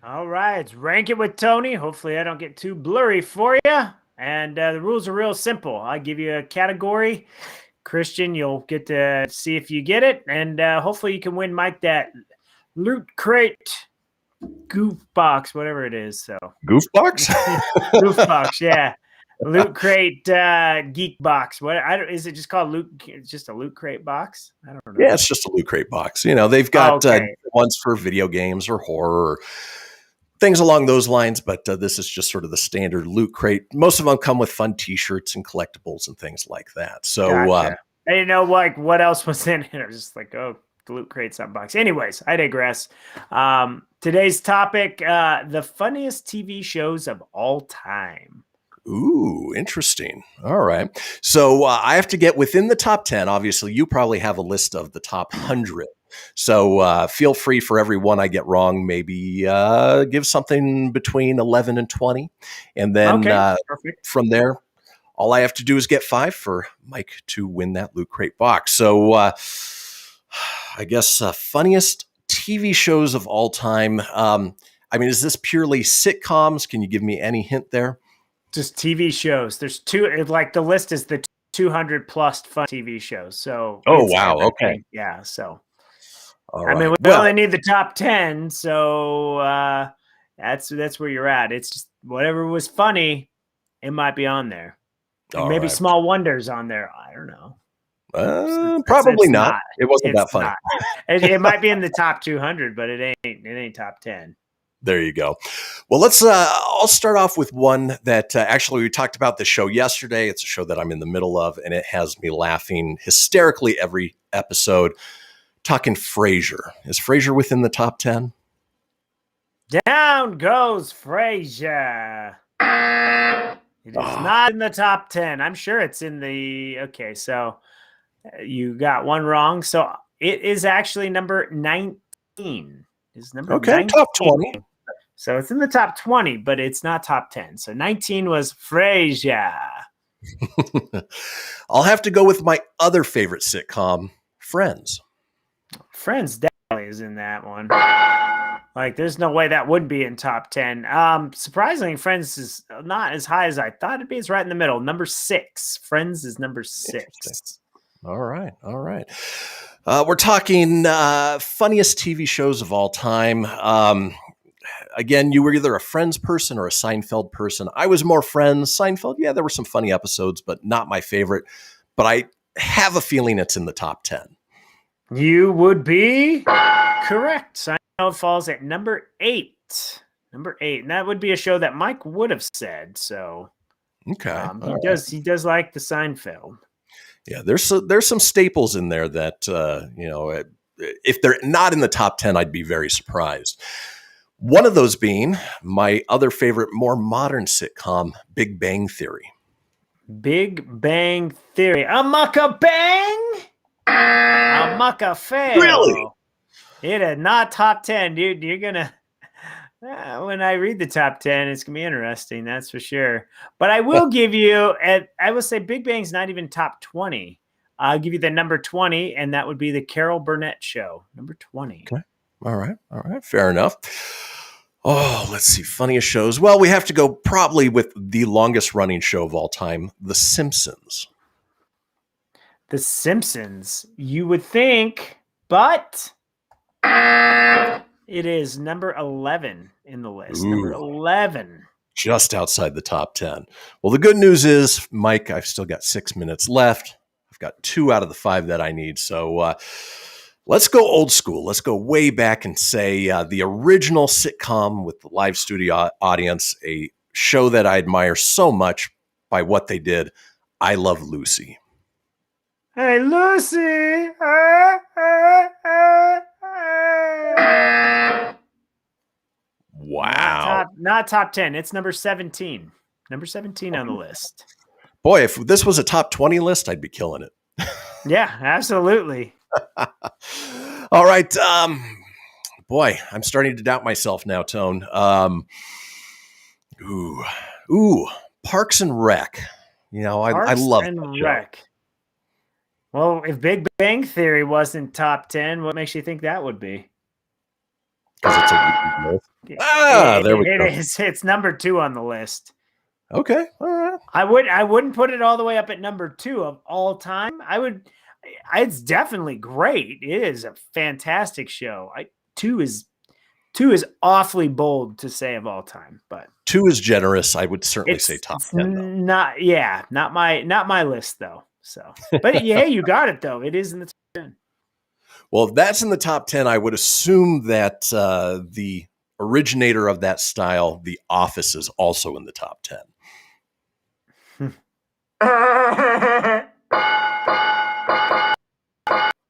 All right, it's Rank It with Tony. Hopefully I don't get too blurry for you. And the rules are real simple. I give you a category. Kristian, you'll get to see if you get it. And hopefully you can win Mike that Loot Crate goof box, whatever it is. So Goof box? Goof box, yeah. Loot Crate geek box. What is it just called? It's just a Loot Crate box? I don't know. Yeah, it's just a Loot Crate box. You know, they've got ones for video games or horror or things along those lines, but this is just sort of the standard Loot Crate. Most of them come with fun t-shirts and collectibles and things like that. So gotcha. I didn't know like what else was in it. I was just like, oh, the Loot Crate's unboxed. Anyways, I digress. Today's topic, the funniest TV shows of all time. Ooh, interesting. All right. So I have to get within the top 10. Obviously, you probably have a list of the top 100. So feel free for every one I get wrong, maybe give something between 11 and 20. And then from there, all I have to do is get 5 for Mike to win that Loot Crate box. So I guess funniest TV shows of all time. I mean, is this purely sitcoms? Can you give me any hint there? Just TV shows. There's like the list is the 200 plus fun TV shows. So wow. Okay. Yeah. So All I right. mean, we well, only need the top 10, so that's where you're at. It's just whatever was funny, it might be on there. And all maybe right. Small Wonders on there. I don't know. Probably It's not. It wasn't It's that funny. not. It might be in the top 200, but it ain't top 10. There you go. Well, I'll start off with one that actually we talked about the show yesterday. It's a show that I'm in the middle of, and it has me laughing hysterically every episode. Talking Frasier. Is Frasier within the top 10? Down goes Frasier. It is not in the top 10. I'm sure it's in the... Okay, so you got one wrong. So it is actually number 19. It's number 19. Top 20. So it's in the top 20, but it's not top 10. So 19 was Frasier. I'll have to go with my other favorite sitcom, Friends. Friends definitely is in that one. Like, there's no way that would be in top 10. Surprisingly, Friends is not as high as I thought it'd be. It's right in the middle. Number 6. Friends is number 6. All right. We're talking funniest TV shows of all time. Again, you were either a Friends person or a Seinfeld person. I was more Friends. Seinfeld, yeah, there were some funny episodes, but not my favorite. But I have a feeling it's in the top 10. You would be correct. Seinfeld falls at number 8. Number 8. And that would be a show that Mike would have said. So okay. He does like the Seinfeld. Yeah, there's some staples in there that, if they're not in the top 10, I'd be very surprised. One of those being my other favorite, more modern sitcom, Big Bang Theory. Big Bang Theory. A mucka bang? A mucka fail. Really? It is not top 10, dude. You're going to... when I read the top 10, it's going to be interesting, that's for sure. But I will give you, I will say Big Bang's not even top 20. I'll give you the number 20, and that would be the Carol Burnett Show, number 20. Okay. All right. Fair enough. Oh, let's see. Funniest shows. Well, we have to go probably with the longest running show of all time, The Simpsons. The Simpsons, you would think, but it is number 11 in the list. Ooh. Number 11. Just outside the top 10. Well, the good news is, Mike, I've still got 6 minutes left. I've got 2 out of the 5 that I need. So let's go old school. Let's go way back and say the original sitcom with the live studio audience, a show that I admire so much by what they did. I Love Lucy. Hey, Lucy. Wow. Not top 10. It's number 17. Number 17 on the list. Boy, if this was a top 20 list, I'd be killing it. Yeah, absolutely. All right. Boy, I'm starting to doubt myself now, Tone. Parks and Rec. I love Parks and Rec. Well, if Big Bang Theory wasn't top 10, what makes you think that would be? Because it's a there we go. It's number 2 on the list. Okay, all right. I wouldn't put it all the way up at number 2 of all time. It's definitely great. It is a fantastic show. 2 is awfully bold to say of all time, but 2 is generous. I would certainly say top 10. Not my list though. So, but yeah, you got it though. It is in the top 10. Well, if that's in the top 10, I would assume that the originator of that style, The Office, is also in the top 10.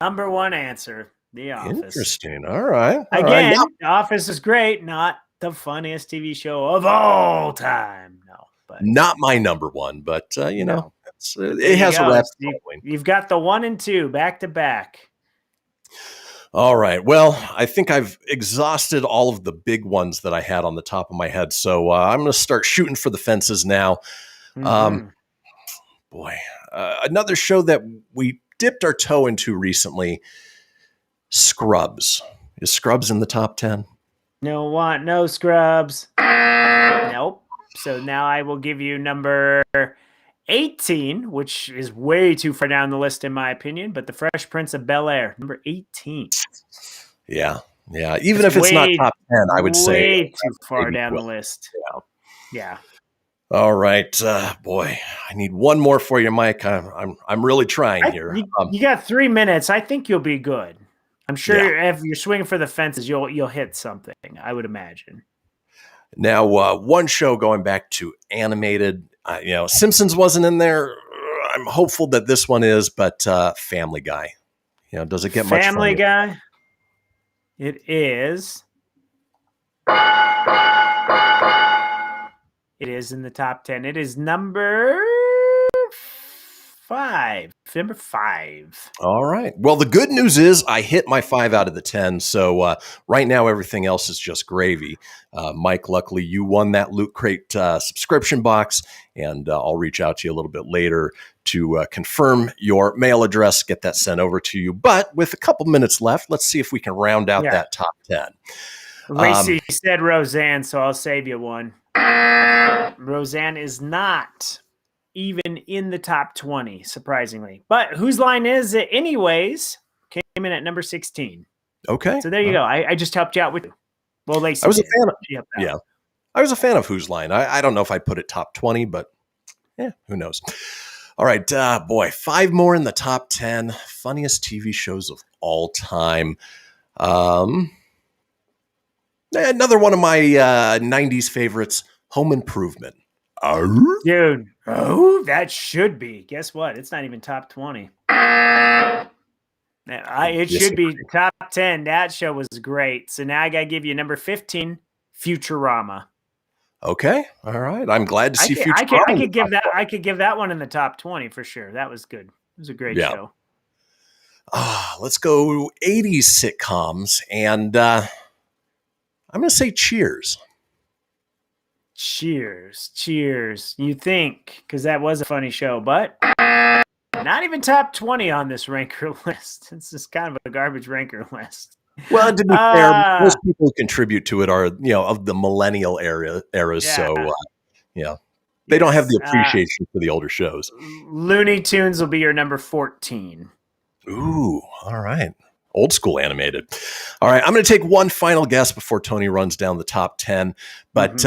Number 1 answer, The Office. Interesting. All right. Again, The Office is great. Not the funniest TV show of all time. No, but not my number 1, but no. It has a rap. You've got the 1 and 2 back to back. All right. Well, I think I've exhausted all of the big ones that I had on the top of my head. So I'm going to start shooting for the fences now. Mm-hmm. Another show that we dipped our toe into recently, Scrubs. Is Scrubs in the top 10? No Scrubs. Nope. So now I will give you number 18, which is way too far down the list in my opinion, but The Fresh Prince of Bel-Air, number 18. Yeah. Even if it's not top 10, I would say way too far down the list. Yeah. All right, boy. I need one more for you, Mike. I'm really trying here. You got 3 minutes. I think you'll be good. I'm sure if you're swinging for the fences, you'll hit something. I would imagine. Now, one show going back to animated. Simpsons wasn't in there. I'm hopeful that this one is, but Family Guy. Does it get much? Family Guy. It is. It is in the top 10. It is number 5. Number 5. All right. Well, the good news is I hit my 5 out of the 10. So right now, everything else is just gravy. Mike, luckily, you won that Loot Crate subscription box, and I'll reach out to you a little bit later to confirm your mail address, get that sent over to you. But with a couple minutes left, let's see if we can round out that top 10. Lacey said Roseanne, so I'll save you one. Roseanne is not even in the top 20, surprisingly. But Whose Line Is It Anyways came in at number 16. Okay. So there you go. I just helped you out with you. Well, Lacey, I was a fan of, I was a fan of Whose Line. I don't know if I'd put it top 20, but who knows? All right, boy, 5 more in the top 10 funniest TV shows of all time. Another one of my 90s favorites, Home Improvement. Dude, that should be. Guess what? It's not even top 20. It should be top 10. That show was great. So now I got to give you number 15, Futurama. Okay. All right. I'm glad to see Futurama. I could give that one in the top 20 for sure. That was good. It was a great show. Let's go 80s sitcoms. And I'm going to say Cheers. Cheers. You think, because that was a funny show, but not even top 20 on this ranker list. It's just kind of a garbage ranker list. Well, to be fair, most people who contribute to it are, of the millennial eras. Yeah. So, they don't have the appreciation for the older shows. Looney Tunes will be your number 14. Ooh, all right. Old school animated. All right. I'm going to take one final guess before Tony runs down the top 10. But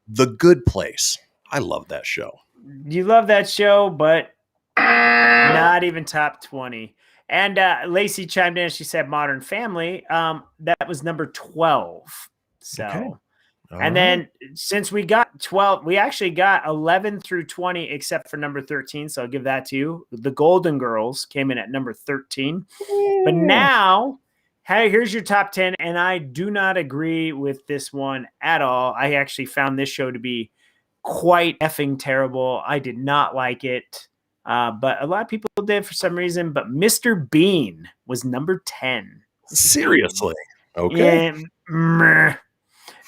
The Good Place. I love that show. You love that show, but not even top 20. And Lacey chimed in. She said Modern Family. That was number 12. So, okay. And then since we got 12, we actually got 11 through 20, except for number 13. So I'll give that to you. The Golden Girls came in at number 13. But now, hey, here's your top 10. And I do not agree with this one at all. I actually found this show to be quite effing terrible. I did not like it. But a lot of people did for some reason. But Mr. Bean was number 10. Seriously? Okay. And,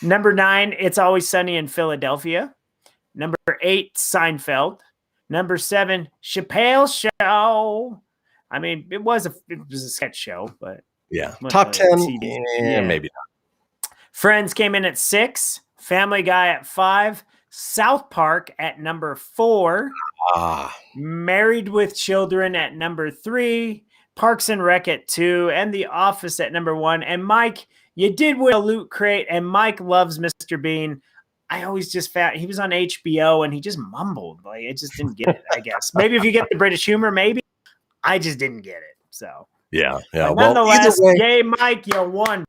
number 9, It's Always Sunny in Philadelphia. Number 8, Seinfeld. Number 7, Chappelle's Show. I mean, it was a sketch show, but top 10, maybe not. Friends came in at 6. Family Guy at 5. South Park at number 4. Married with Children at number 3. Parks and Rec at 2, and The Office at number 1. And Mike, you did win a Loot Crate, and Mike loves Mr. Bean. I always just found he was on HBO and he just mumbled. Like, I just didn't get it, I guess. Maybe if you get the British humor, maybe. I just didn't get it. So yeah. But nonetheless, yay, Mike, you won.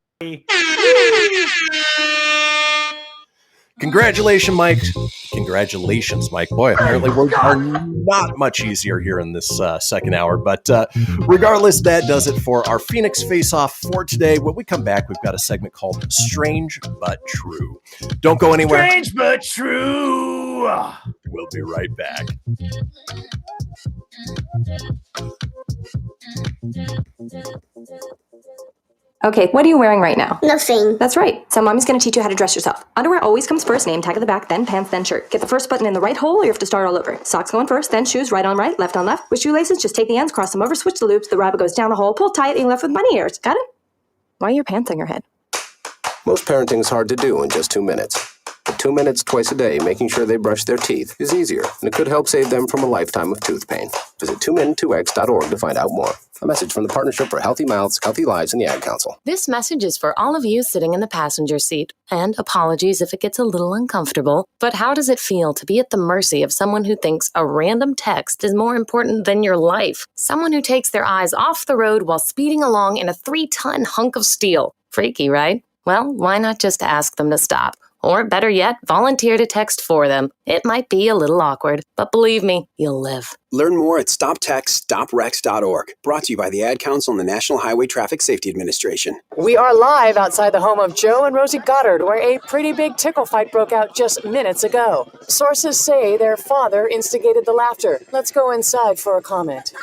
Congratulations, Mike. Boy, apparently words are not much easier here in this second hour. But regardless, that does it for our Phoenix Face-Off for today. When we come back, we've got a segment called Strange But True. Don't go anywhere. Strange But True. We'll be right back. Okay, what are you wearing right now? Nothing. That's right. So mommy's going to teach you how to dress yourself. Underwear always comes first, name tag at the back, then pants, then shirt. Get the first button in the right hole or you have to start all over. Socks going first, then shoes, right on right, left on left. With shoelaces, just take the ends, cross them over, switch the loops, the rabbit goes down the hole, pull tight, and you're left with bunny ears. Got it? Why are your pants on your head? Most parenting is hard to do in just 2 minutes. But 2 minutes twice a day making sure they brush their teeth is easier, and it could help save them from a lifetime of tooth pain. Visit 2min2x.org to find out more. A message from the Partnership for Healthy Mouths, Healthy Lives, and the Ad Council. This message is for all of you sitting in the passenger seat. And apologies if it gets a little uncomfortable. But how does it feel to be at the mercy of someone who thinks a random text is more important than your life? Someone who takes their eyes off the road while speeding along in a 3-ton hunk of steel. Freaky, right? Well, why not just ask them to stop? Or better yet, volunteer to text for them. It might be a little awkward, but believe me, you'll live. Learn more at stoptextstoprex.org. Brought to you by the Ad Council and the National Highway Traffic Safety Administration. We are live outside the home of Joe and Rosie Goddard, where a pretty big tickle fight broke out just minutes ago. Sources say their father instigated the laughter. Let's go inside for a comment.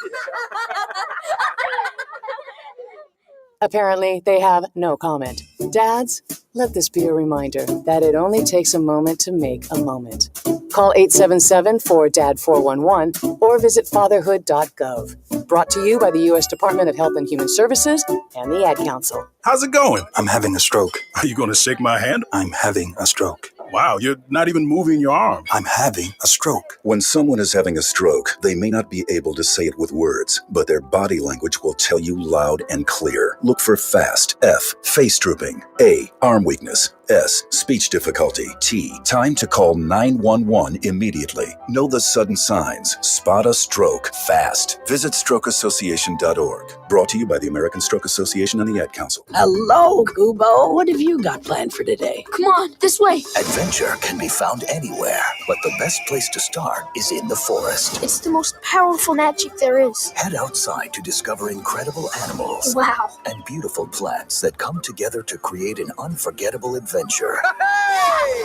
Apparently, they have no comment. Dads, let this be a reminder that it only takes a moment to make a moment. Call 877-4DAD-411 or visit fatherhood.gov. Brought to you by the U.S. Department of Health and Human Services and the Ad Council. How's it going? I'm having a stroke. Are you going to shake my hand? I'm having a stroke. Wow, you're not even moving your arm. I'm having a stroke. When someone is having a stroke, they may not be able to say it with words, but their body language will tell you loud and clear. Look for FAST. F, face drooping. A, arm weakness. S, speech difficulty. T, time to call 911 immediately. Know the sudden signs. Spot a stroke fast. Visit strokeassociation.org. Brought to you by the American Stroke Association and the Ad Council. Hello, Kubo. What have you got planned for today? Come on, this way. Adventure can be found anywhere, but the best place to start is in the forest. It's the most powerful magic there is. Head outside to discover incredible animals. Wow. And beautiful plants that come together to create an unforgettable adventure.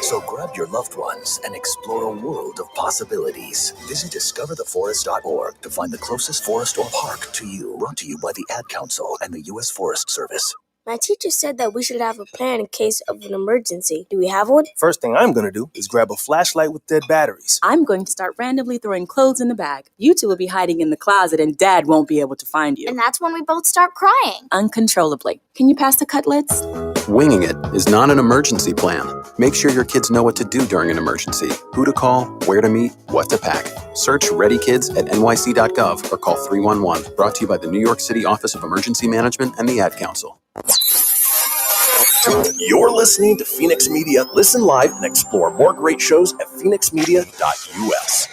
So grab your loved ones and explore a world of possibilities. Visit discovertheforest.org to find the closest forest or park to you. Brought to you by the Ad Council and the U.S. Forest Service. My teacher said that we should have a plan in case of an emergency. Do we have one? First thing I'm going to do is grab a flashlight with dead batteries. I'm going to start randomly throwing clothes in the bag. You two will be hiding in the closet and Dad won't be able to find you. And that's when we both start crying. Uncontrollably. Can you pass the cutlets? Winging it is not an emergency plan. Make sure your kids know what to do during an emergency, who to call, where to meet, what to pack. Search Ready Kids at nyc.gov or call 311. Brought to you by the New York City Office of Emergency Management and the Ad Council. You're listening to Fenix Media. Listen live and explore more great shows at phoenixmedia.us.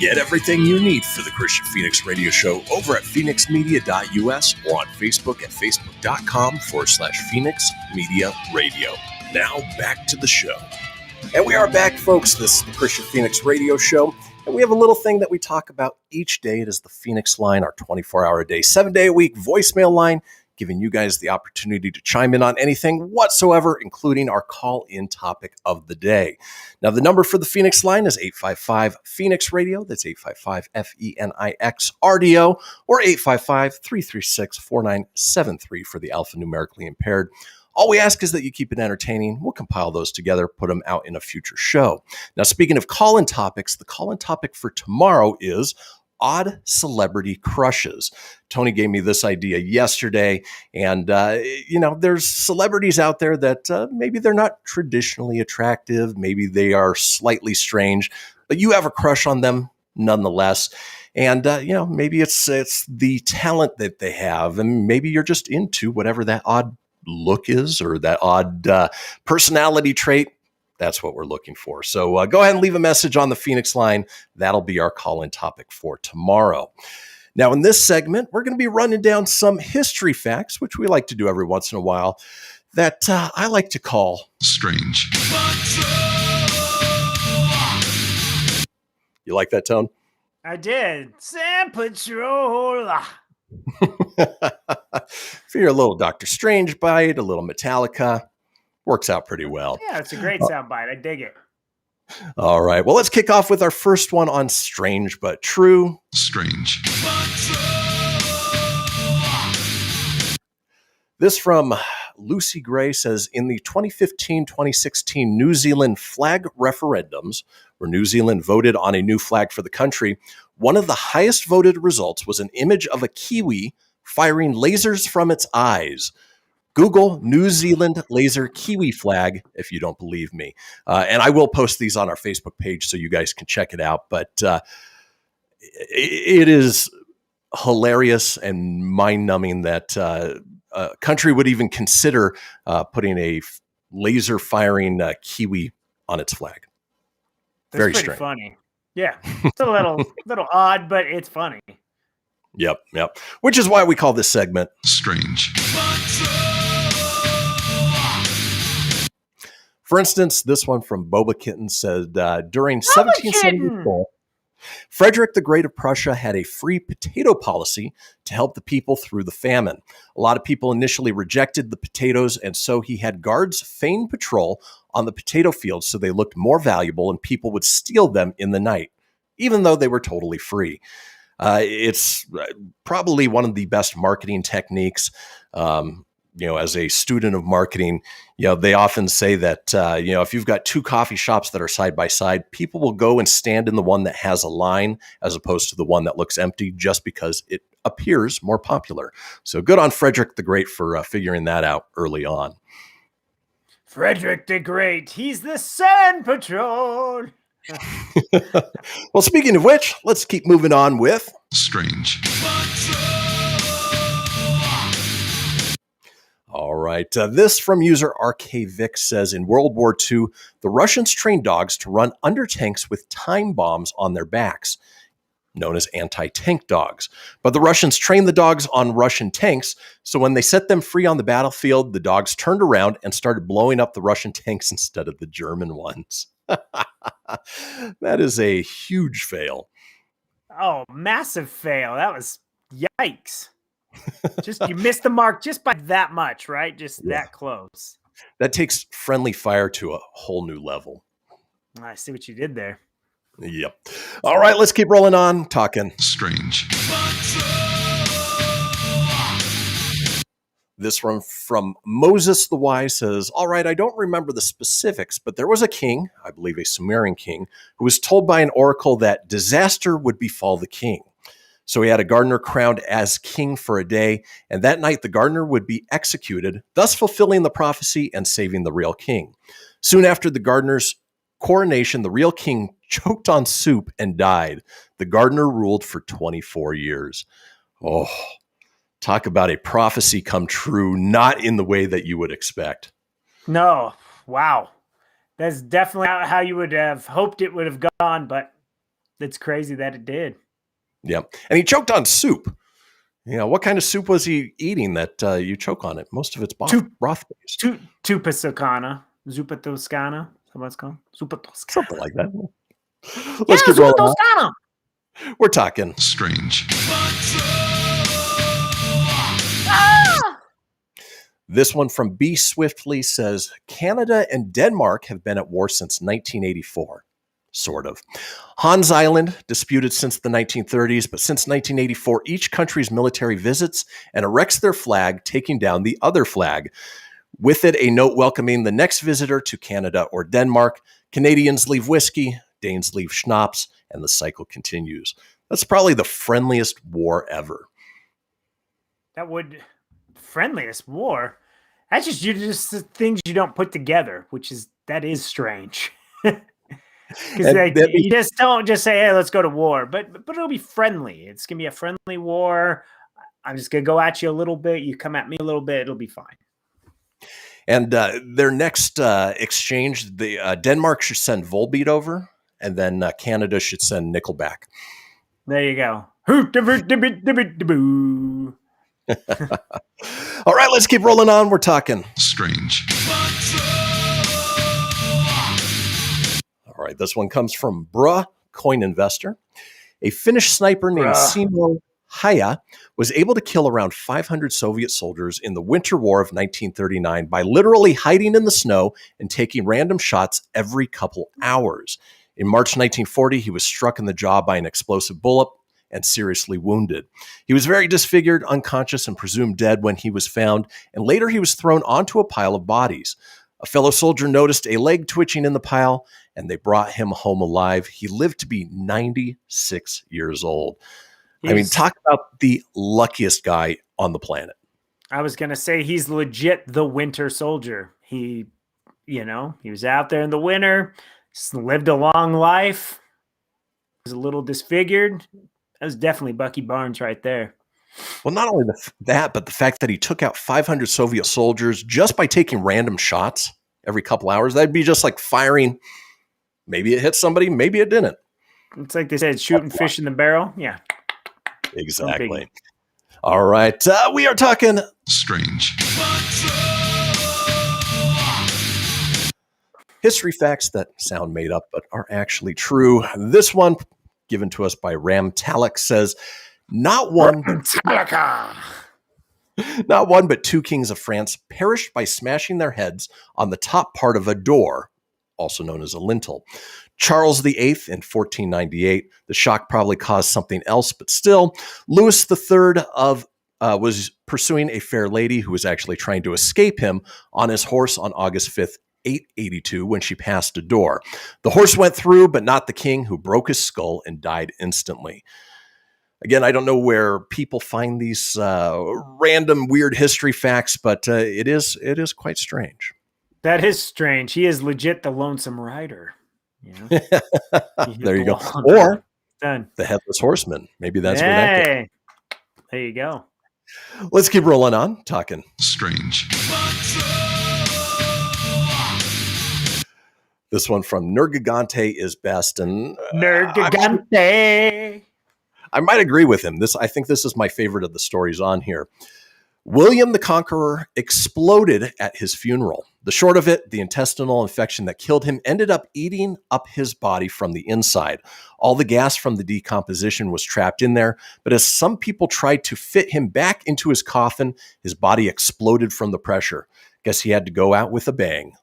Get everything you need for the Kristian Fenix radio show over at phoenixmedia.us or on Facebook at facebook.com/Fenix Media Radio. Now back to the show. And we are back, folks. This is the Kristian Fenix radio show. And we have a little thing that we talk about each day. It is the Fenix Line, our 24-hour-a-day, 7-day-a-week voicemail line, giving you guys the opportunity to chime in on anything whatsoever, including our call-in topic of the day. Now, the number for the Fenix Line is 855-PHOENIX-RADIO. That's 855-FENIX-RDO or 855-336-4973 for the alphanumerically impaired. All we ask is that you keep it entertaining. We'll compile those together, put them out in a future show. Now, speaking of call-in topics, the call-in topic for tomorrow is odd celebrity crushes. Tony gave me this idea yesterday, and there's celebrities out there that maybe they're not traditionally attractive, maybe they are slightly strange, but you have a crush on them nonetheless. And maybe it's the talent that they have, and maybe you're just into whatever that odd look is or that odd personality trait. That's what we're looking for. So go ahead and leave a message on the Fenix Line. That'll be our call-in topic for tomorrow. Now, in this segment, we're going to be running down some history facts, which we like to do every once in a while, that I like to call strange. You like that, Tone? I did. Sam Patrol. If you're a little Dr. Strange bite, a little Metallica, works out pretty well. Yeah, it's a great soundbite. I dig it. All right. Well, let's kick off with our first one on strange but true. Strange. This from Lucy Gray says, in the 2015-2016 New Zealand flag referendums, where New Zealand voted on a new flag for the country, one of the highest voted results was an image of a kiwi firing lasers from its eyes. Google New Zealand laser kiwi flag if you don't believe me. And I will post these on our Facebook page so you guys can check it out. But it is hilarious and mind-numbing that a country would even consider putting a laser firing kiwi on its flag. That's very pretty strange. funny. Yeah, it's a little odd, but it's funny. Yep. Which is why we call this segment Strange. For instance, this one from Boba Kitten said, during 1774, Frederick the Great of Prussia had a free potato policy to help the people through the famine. A lot of people initially rejected the potatoes, and so he had guards feign patrol on the potato fields so they looked more valuable and people would steal them in the night, even though they were totally free. It's probably one of the best marketing techniques. As a student of marketing, they often say that, if you've got two coffee shops that are side by side, people will go and stand in the one that has a line as opposed to the one that looks empty just because it appears more popular. So good on Frederick the Great for figuring that out early on. Frederick the Great, he's the Sand Patrol. Well, speaking of which, let's keep moving on with Strange. All right. This from user RKVic says, in World War II, the Russians trained dogs to run under tanks with time bombs on their backs, known as anti-tank dogs. But the Russians trained the dogs on Russian tanks, so when they set them free on the battlefield, the dogs turned around and started blowing up the Russian tanks instead of the German ones. That is a huge fail. Oh, massive fail. That was yikes. Just you missed the mark just by that much, right? Just that close. That takes friendly fire to a whole new level. I see what you did there. Yep. All right, let's keep rolling on talking Strange. This one from Moses the Wise says, all right, I don't remember the specifics, but there was a king, I believe a Sumerian king, who was told by an oracle that disaster would befall the king. So he had a gardener crowned as king for a day, and that night the gardener would be executed, thus fulfilling the prophecy and saving the real king. Soon after the gardener's coronation, the real king choked on soup and died. The gardener ruled for 24 years. Oh, talk about a prophecy come true, not in the way that you would expect. No, wow. That's definitely how you would have hoped it would have gone, but it's crazy that it did. Yeah. And he choked on soup. What kind of soup was he eating that you choke on it? Most of it's broth-based. Tupa Toscana. Zuppa Toscana. Is that what it's called? Zuppa Toscana. Something like that. Let's keep rolling on. We're talking Strange. This one from B. Swiftly says, Canada and Denmark have been at war since 1984. Sort of. Hans Island, disputed since the 1930s, but since 1984, each country's military visits and erects their flag, taking down the other flag. With it, a note welcoming the next visitor to Canada or Denmark. Canadians leave whiskey, Danes leave schnapps, and the cycle continues. That's probably the friendliest war ever. Friendliest war? That's just things you don't put together, that is strange. Because you just don't just say, hey, let's go to war. But it'll be friendly. It's going to be a friendly war. I'm just going to go at you a little bit. You come at me a little bit. It'll be fine. And their next exchange, Denmark should send Volbeat over, and then Canada should send Nickelback. There you go. All right, let's keep rolling on. We're talking Strange. All right, this one comes from Bruh Coin Investor. A Finnish sniper named Simo Haya was able to kill around 500 Soviet soldiers in the Winter War of 1939 by literally hiding in the snow and taking random shots every couple hours. In March 1940, he was struck in the jaw by an explosive bullet and seriously wounded. He was very disfigured, unconscious, and presumed dead when he was found, and later he was thrown onto a pile of bodies. A fellow soldier noticed a leg twitching in the pile, and they brought him home alive. He lived to be 96 years old. I mean, talk about the luckiest guy on the planet. I was going to say he's legit the winter soldier. He was out there in the winter, lived a long life, was a little disfigured. That was definitely Bucky Barnes right there. Well, not only that, but the fact that he took out 500 Soviet soldiers just by taking random shots every couple hours. That'd be just like firing. Maybe it hit somebody, maybe it didn't. It's like they said, shooting fish in the barrel. Yeah. Exactly. All right. We are talking strange. History facts that sound made up but are actually true. This one, given to us by Ram Talek, says, not one but two kings of France perished by smashing their heads on the top part of a door, also known as a lintel. Charles VIII in 1498. The shock probably caused something else, but still, Louis III was pursuing a fair lady who was actually trying to escape him on his horse on August 5th, 882, when she passed a door. The horse went through, but not the king, who broke his skull and died instantly. Again, I don't know where people find these random weird history facts, but it is quite strange. That is strange. He is legit the Lonesome Rider. There you go. Or the Headless Horseman. Maybe that's where that came. There you go. Let's keep rolling on, talking strange. This one from Nergigante is best. And Nergigante. I might agree with him. I think this is my favorite of the stories on here. William the Conqueror exploded at his funeral. The short of it, the intestinal infection that killed him ended up eating up his body from the inside. All the gas from the decomposition was trapped in there, but as some people tried to fit him back into his coffin, his body exploded from the pressure. Guess he had to go out with a bang.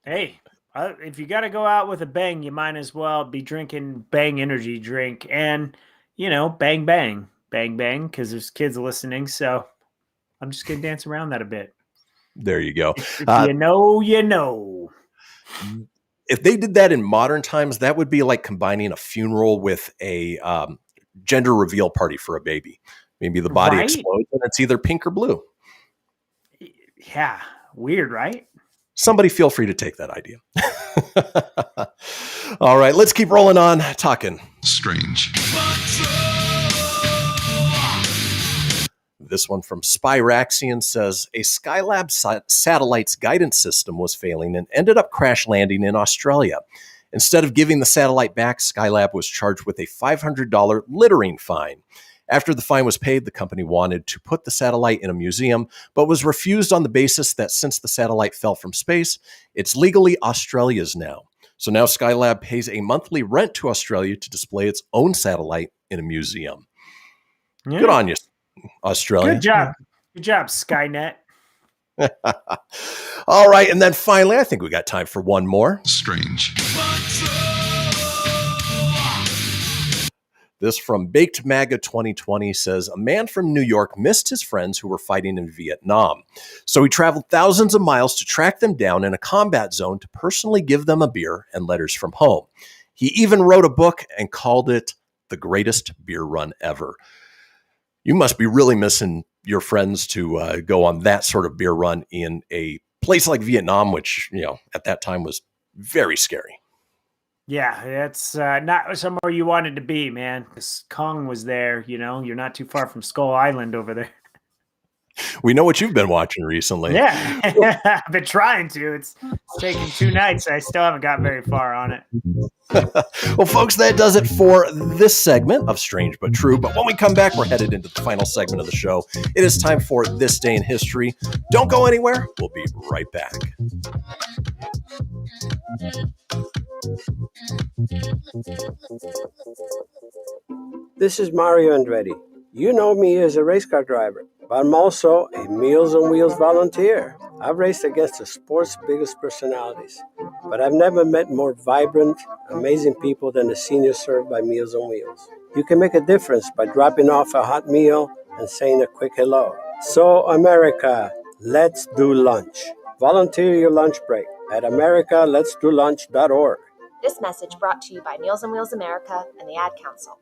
Hey, if you got to go out with a bang, you might as well be drinking Bang energy drink and, bang, bang. Bang, bang, because there's kids listening. So I'm just going to dance around that a bit. There you go. If you know. If they did that in modern times, that would be like combining a funeral with a gender reveal party for a baby. Maybe the body explodes and it's either pink or blue. Yeah. Weird, right? Somebody feel free to take that idea. All right, let's keep rolling on, talking strange. This one from Spyraxian says, a Skylab satellite's guidance system was failing and ended up crash landing in Australia. Instead of giving the satellite back, Skylab was charged with a $500 littering fine. After the fine was paid, the company wanted to put the satellite in a museum, but was refused on the basis that since the satellite fell from space, it's legally Australia's now. So now Skylab pays a monthly rent to Australia to display its own satellite in a museum. Yeah. Good on you, Australia. Good job. Good job, Skynet. All right. And then finally, I think we got time for one more. Strange. This from Baked MAGA 2020 says, a man from New York missed his friends who were fighting in Vietnam. So he traveled thousands of miles to track them down in a combat zone to personally give them a beer and letters from home. He even wrote a book and called it The Greatest Beer Run Ever. You must be really missing your friends to go on that sort of beer run in a place like Vietnam, which, at that time was very scary. Yeah, it's not somewhere you wanted to be, man. Because Kong was there, You're not too far from Skull Island over there. We know what you've been watching recently. Yeah, I've been trying to. It's taken 2 nights. I still haven't got very far on it. Well, folks, that does it for this segment of Strange But True. But when we come back, we're headed into the final segment of the show. It is time for This Day in History. Don't go anywhere. We'll be right back. This is Mario Andretti. You know me as a race car driver, but I'm also a Meals on Wheels volunteer. I've raced against the sport's biggest personalities, but I've never met more vibrant, amazing people than the seniors served by Meals on Wheels. You can make a difference by dropping off a hot meal and saying a quick hello. So, America, let's do lunch. Volunteer your lunch break at americaletsdolunch.org. This message brought to you by Meals on Wheels America and the Ad Council.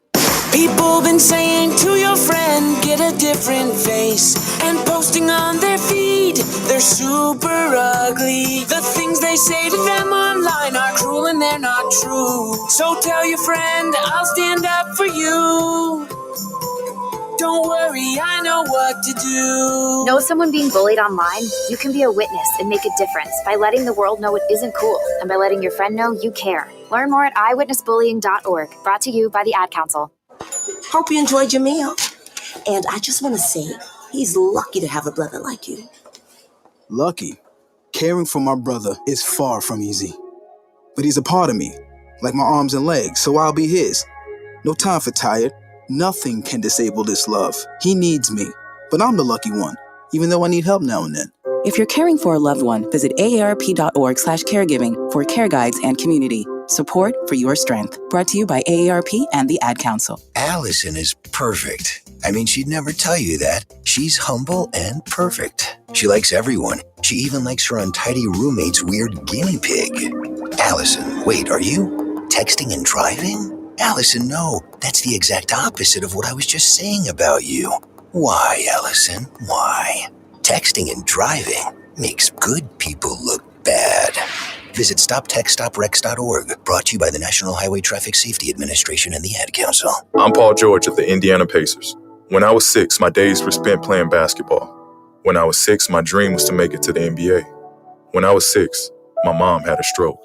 People been saying to your friend, get a different face, and posting on their feed, they're super ugly. The things they say to them online are cruel and they're not true. So tell your friend, I'll stand up for you. Don't worry, I know what to do. Know someone being bullied online? You can be a witness and make a difference by letting the world know it isn't cool and by letting your friend know you care. Learn more at eyewitnessbullying.org. Brought to you by the Ad Council. Hope you enjoyed your meal. And I just want to say, he's lucky to have a brother like you. Lucky? Caring for my brother is far from easy. But he's a part of me, like my arms and legs, so I'll be his. No time for tired. Nothing can disable this love. He needs me, but I'm the lucky one, even though I need help now and then. If you're caring for a loved one, visit aarp.org/caregiving for care guides and community. Support for your strength. Brought to you by AARP and the Ad Council. Allison is perfect. I mean, she'd never tell you that. She's humble and perfect. She likes everyone. She even likes her untidy roommate's weird guinea pig. Allison, wait, are you texting and driving? Allison, no. That's the exact opposite of what I was just saying about you. Why, Allison? Why? Texting and driving makes good people look bad. Visit StopTextStopWrecks.org. Brought to you by the National Highway Traffic Safety Administration and the Ad Council. I'm Paul George of the Indiana Pacers. When I was 6, my days were spent playing basketball. When I was 6, my dream was to make it to the NBA. When I was 6, my mom had a stroke.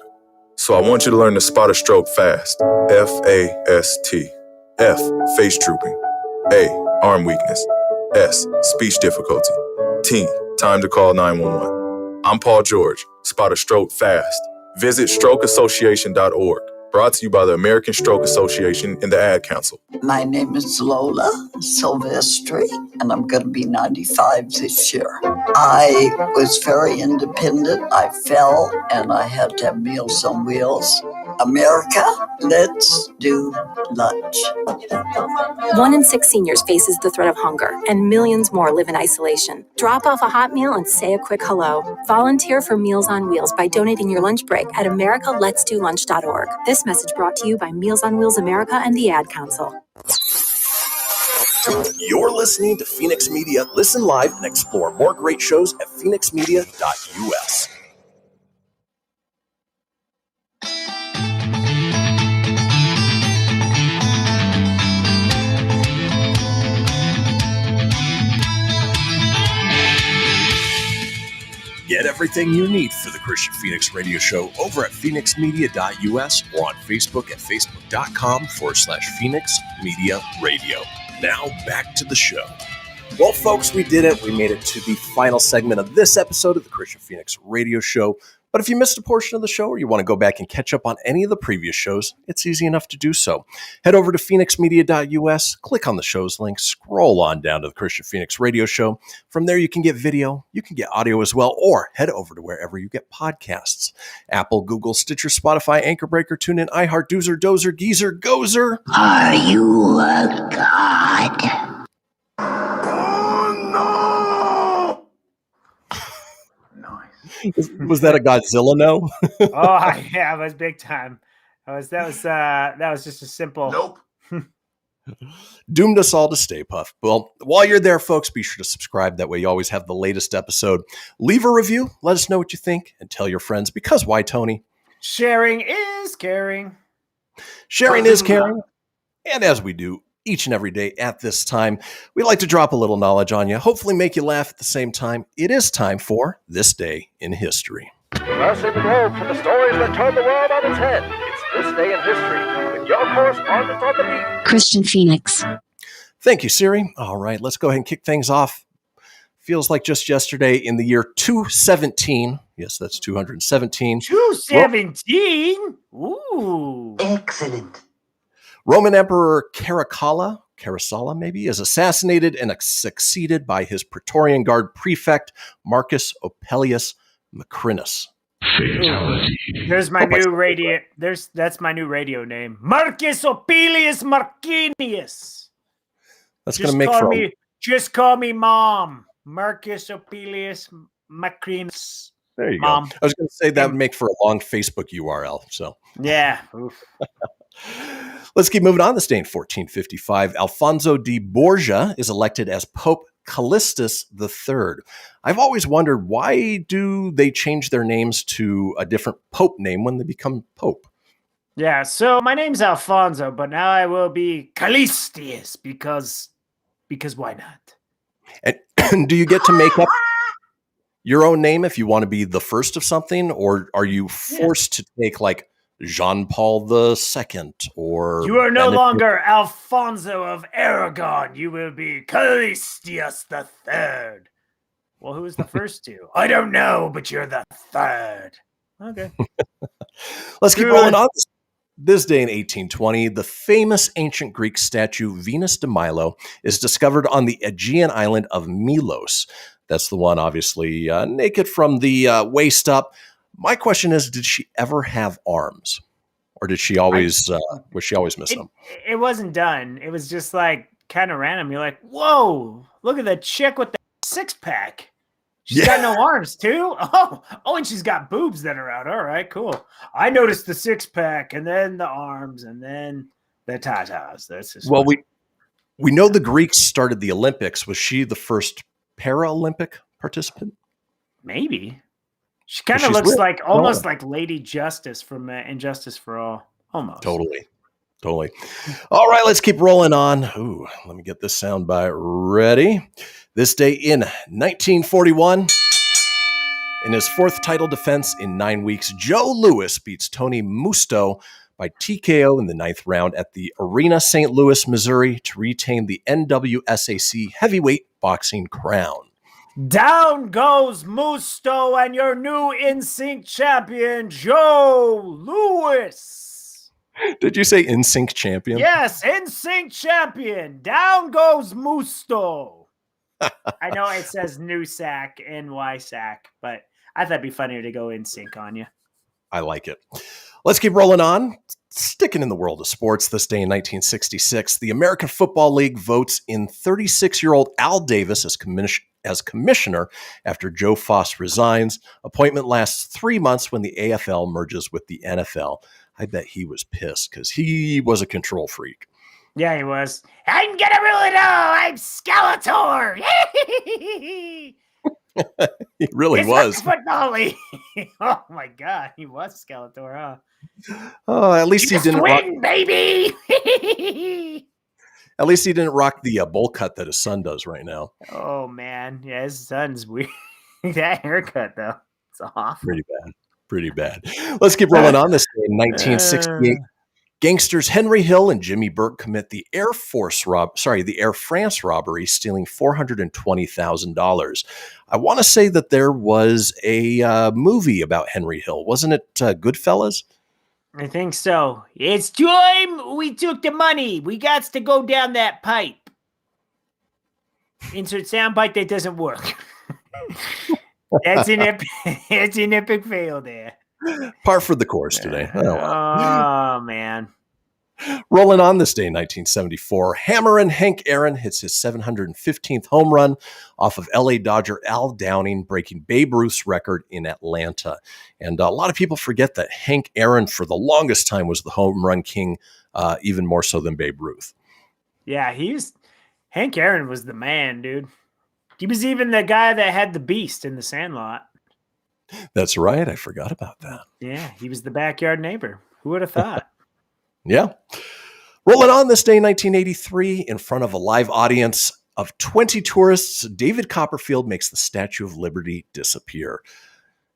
So I want you to learn to spot a stroke fast. F-A-S-T. F, face drooping. A, arm weakness. S, speech difficulty. T, time to call 911. I'm Paul George. Spot a stroke fast. Visit strokeassociation.org. Brought to you by the American Stroke Association and the Ad Council. My name is Lola Silvestri, and I'm going to be 95 this year. I was very independent. I fell, and I had to have Meals on Wheels. America, let's do lunch. 1 in 6 seniors faces the threat of hunger, and millions more live in isolation. Drop off a hot meal and say a quick hello. Volunteer for Meals on Wheels by donating your lunch break at americaletsdolunch.org. This message brought to you by Meals on Wheels America and the Ad Council. You're listening to Fenix Media. Listen live and explore more great shows at phoenixmedia.us. Get everything you need for the Kristian Fenix radio show over at phoenixmedia.us or on Facebook at facebook.com/Fenix Media Radio. Now back to the show. Well, folks, we did it. We made it to the final segment of this episode of the Kristian Fenix radio show. But if you missed a portion of the show or you want to go back and catch up on any of the previous shows, it's easy enough to do so. Head over to phoenixmedia.us, click on the show's link, scroll on down to the Kristian Fenix radio show. From there, you can get video, you can get audio as well, or head over to wherever you get podcasts. Apple, Google, Stitcher, Spotify, Anchor Breaker, TuneIn, iHeart, Doozer, Dozer, Geezer, Gozer. Are you a god? Was that a Godzilla no? Oh yeah, it was big time. That was just a simple. Nope. Doomed us all to stay puffed. Well, while you're there, folks, be sure to subscribe. That way you always have the latest episode. Leave a review. Let us know what you think and tell your friends, because why, Tony? Sharing is caring. Sharing is caring. And as we do each and every day at this time, we like to drop a little knowledge on you, hopefully make you laugh at the same time. It is time for This Day in History. Crossing the globe for the stories that turn the world on its head. It's This Day in History with your correspondent on the beat, Kristian Fenix. Thank you, Siri. All right, let's go ahead and kick things off. Feels like just yesterday in the year 217. Yes, that's 217. 217? Ooh. Excellent. Roman Emperor Caracalla maybe, is assassinated and succeeded by his Praetorian Guard prefect, Marcus Opellius Macrinus. Fatality. There's my new radio. That's my new radio name, Marcus Opelius Marquinius. That's going to make for Just call me Mom. Marcus Opelius Marquinius. There you Mom. go. I was going to say that would make for a long Facebook URL. So yeah. Let's keep moving on. This day in 1455, Alfonso de Borgia is elected as Pope Callistus III. I've always wondered, why do they change their names to a different pope name when they become pope? Yeah, so my name's Alfonso, but now I will be Callistius because why not? And do you get to make up your own name if you want to be the first of something, or are you forced to take like Jean-Paul II or... You are no longer Alfonso of Aragon. You will be Callistius III. Well, who was the first two? I don't know, but you're the third. Okay. Let's keep rolling on. This day in 1820, the famous ancient Greek statue Venus de Milo is discovered on the Aegean island of Milos. That's the one, obviously, naked from the waist up. My question is, did she ever have arms? Or did she always, was she always missing them? It wasn't done. It was just like kind of random. You're like, whoa, look at the chick with the six-pack. She's got no arms too. Oh, and she's got boobs that are out. All right, cool. I noticed the six-pack and then the arms and then the tatas. That's just we know the Greeks started the Olympics. Was she the first Paralympic participant? Maybe. She kind of looks like almost like Lady Justice from Injustice for All. Almost. Totally. All right, let's keep rolling on. Ooh, let me get this soundbite ready. This day in 1941, in his fourth title defense in 9 weeks, Joe Louis beats Tony Musto by TKO in the 9th round at the Arena St. Louis, Missouri to retain the NWSAC heavyweight boxing crown. Down goes Musto and your new NSYNC champion, Joe Louis. Did you say NSYNC champion? Yes, NSYNC champion. Down goes Musto. I know it says new sack, NY sack, but I thought it'd be funnier to go NSYNC on you. I like it. Let's keep rolling on. Sticking in the world of sports, this day in 1966, the American Football League votes in 36-year-old Al Davis as commissioner after Joe Foss resigns. Appointment lasts 3 months when the AFL merges with the NFL. I bet he was pissed because he was a control freak. Yeah, he was. I'm gonna rule it all. I'm Skeletor. He really was. Football League. Oh my God, he was Skeletor, huh? Oh, at least he didn't rock, baby. At least he didn't rock the bowl cut that his son does right now. Oh man, yeah, his son's weird. That haircut though, it's off. Pretty bad. Let's keep rolling on. This day in 1968. Gangsters Henry Hill and Jimmy Burke commit the Air France robbery, stealing $420,000. I want to say that there was a movie about Henry Hill. Wasn't it Goodfellas? I think so. It's time we took the money. We got to go down that pipe. Insert soundbite that doesn't work. That's an epic fail there. Par for the course today. Oh, man. Rolling on this day in 1974, Hammerin' Hank Aaron hits his 715th home run off of LA Dodger Al Downing, breaking Babe Ruth's record in Atlanta. And a lot of people forget that Hank Aaron, for the longest time, was the home run king, even more so than Babe Ruth. Yeah, Hank Aaron was the man, dude. He was even the guy that had the beast in the Sandlot. That's right. I forgot about that. Yeah, he was the backyard neighbor. Who would have thought? Yeah. Rolling on this day in 1983, in front of a live audience of 20 tourists, David Copperfield makes the Statue of Liberty disappear.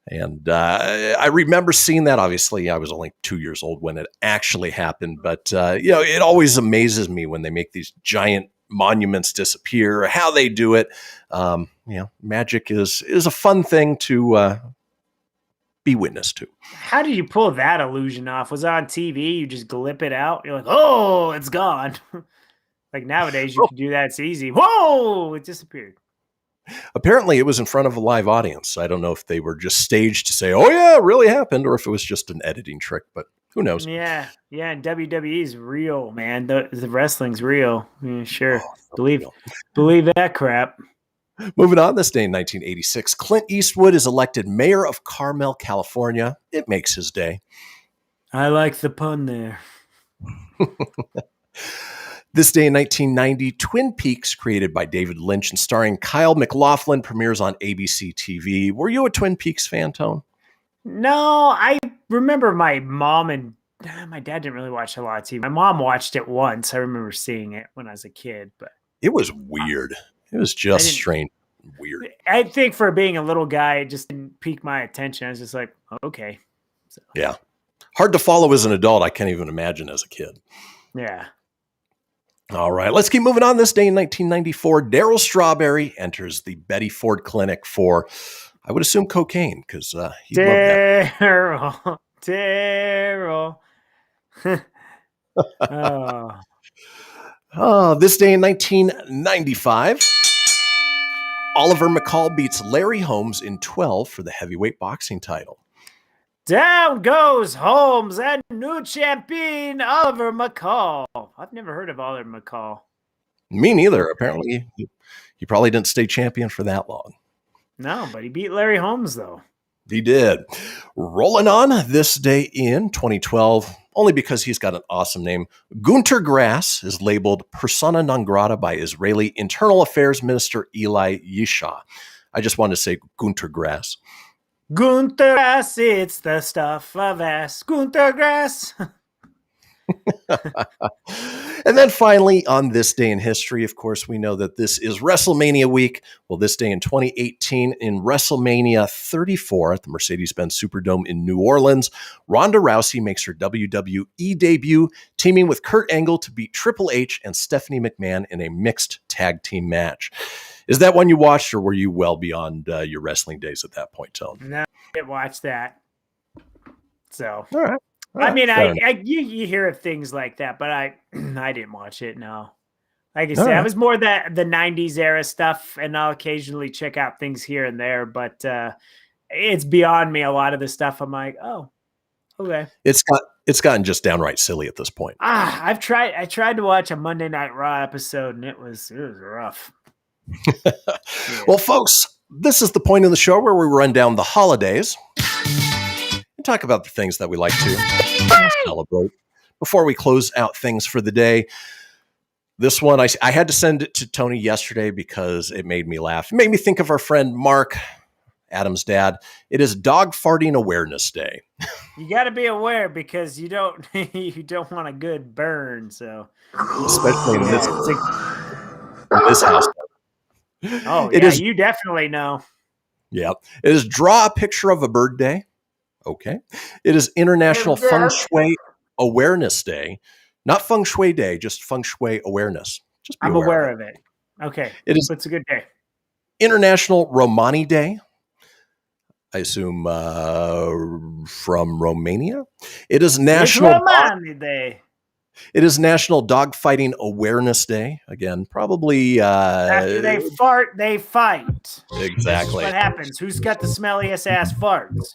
And I remember seeing that. Obviously, I was only 2 years old when it actually happened. But, it always amazes me when they make these giant monuments disappear, how they do it. Magic is a fun thing to be witness to. How did you pull that illusion off? Was it on TV? You just glip it out? You're like, oh, it's gone. Like nowadays, you can do that. It's easy. Whoa, it disappeared. Apparently, it was in front of a live audience. I don't know if they were just staged to say, oh, yeah, it really happened, or if it was just an editing trick, but who knows? Yeah. And WWE's real, man. The wrestling's real. Yeah, sure. Believe that crap. Moving on, this day in 1986, Clint Eastwood is elected mayor of Carmel, California. It makes his day. I like the pun there. This day in 1990, Twin Peaks, created by David Lynch and starring Kyle MacLachlan, premieres on ABC TV. Were you a Twin Peaks fan, Tone? No, I remember my mom and my dad didn't really watch a lot of TV. My mom watched it once. I remember seeing it when I was a kid, but it was weird. It was just strange and weird. I think for being a little guy, it just didn't pique my attention. I was just like, okay. So. Yeah. Hard to follow as an adult. I can't even imagine as a kid. Yeah. All right, let's keep moving on. This day in 1994, Darryl Strawberry enters the Betty Ford Clinic for, I would assume, cocaine, because he loved that. Darryl. This day in 1995, Oliver McCall beats Larry Holmes in 12 for the heavyweight boxing title. Down goes Holmes and new champion Oliver McCall. I've never heard of Oliver McCall. Me neither. Apparently, he probably didn't stay champion for that long. No, but he beat Larry Holmes, though. He did. Rolling on this day in 2012, only because he's got an awesome name, Gunter Grass is labeled persona non grata by Israeli Internal Affairs Minister Eli Yishai. I just wanted to say Gunter Grass. Gunter Grass, it's the stuff of ass. Gunter Grass. And then finally, on this day in history, of course, we know that this is WrestleMania week. Well, this day in 2018, in WrestleMania 34 at the Mercedes-Benz Superdome in New Orleans, Ronda Rousey makes her WWE debut, teaming with Kurt Angle to beat Triple H and Stephanie McMahon in a mixed tag team match. Is that one you watched, or were you well beyond your wrestling days at that point, Tone? No, I didn't watch that. So, all right. I mean, you hear of things like that, but I didn't watch it. No, like I said, I was more the '90s era stuff, and I'll occasionally check out things here and there. But it's beyond me. A lot of the stuff, I'm like, oh, okay. It's gotten just downright silly at this point. I tried to watch a Monday Night Raw episode, and it was rough. Yeah. Well, folks, this is the point of the show where we run down the holidays and talk about the things that we like to celebrate. Before we close out things for the day, this one, I had to send it to Tony yesterday because it made me laugh. It made me think of our friend Mark, Adam's dad. It is Dog Farting Awareness Day. You got to be aware because you don't want a good burn. So, especially in this house. Oh, yeah, you definitely know. Yeah. It is Draw a Picture of a Bird Day. Okay. It is International Feng Shui Awareness Day. Not Feng Shui Day, just Feng Shui Awareness. I'm aware of it. Okay. It's a good day. International Romani Day. I assume from Romania. It is National Romani Day. It is National Dogfighting Awareness Day. Again, probably after they fart, they fight. Exactly. What happens? Who's got the smelliest ass farts?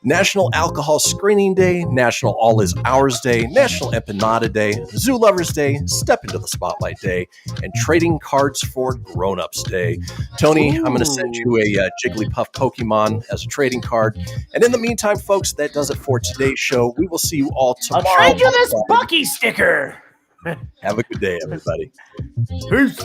National Alcohol Screening Day, National All Is Ours Day, National Empanada Day, Zoo Lovers Day, Step Into the Spotlight Day, and Trading Cards for Grown-Ups Day. Tony, I'm going to send you a Jigglypuff Pokemon as a trading card. And in the meantime, folks, that does it for today's show. We will see you all tomorrow. I'll trade you this Bucky sticker. Have a good day, everybody. Peace.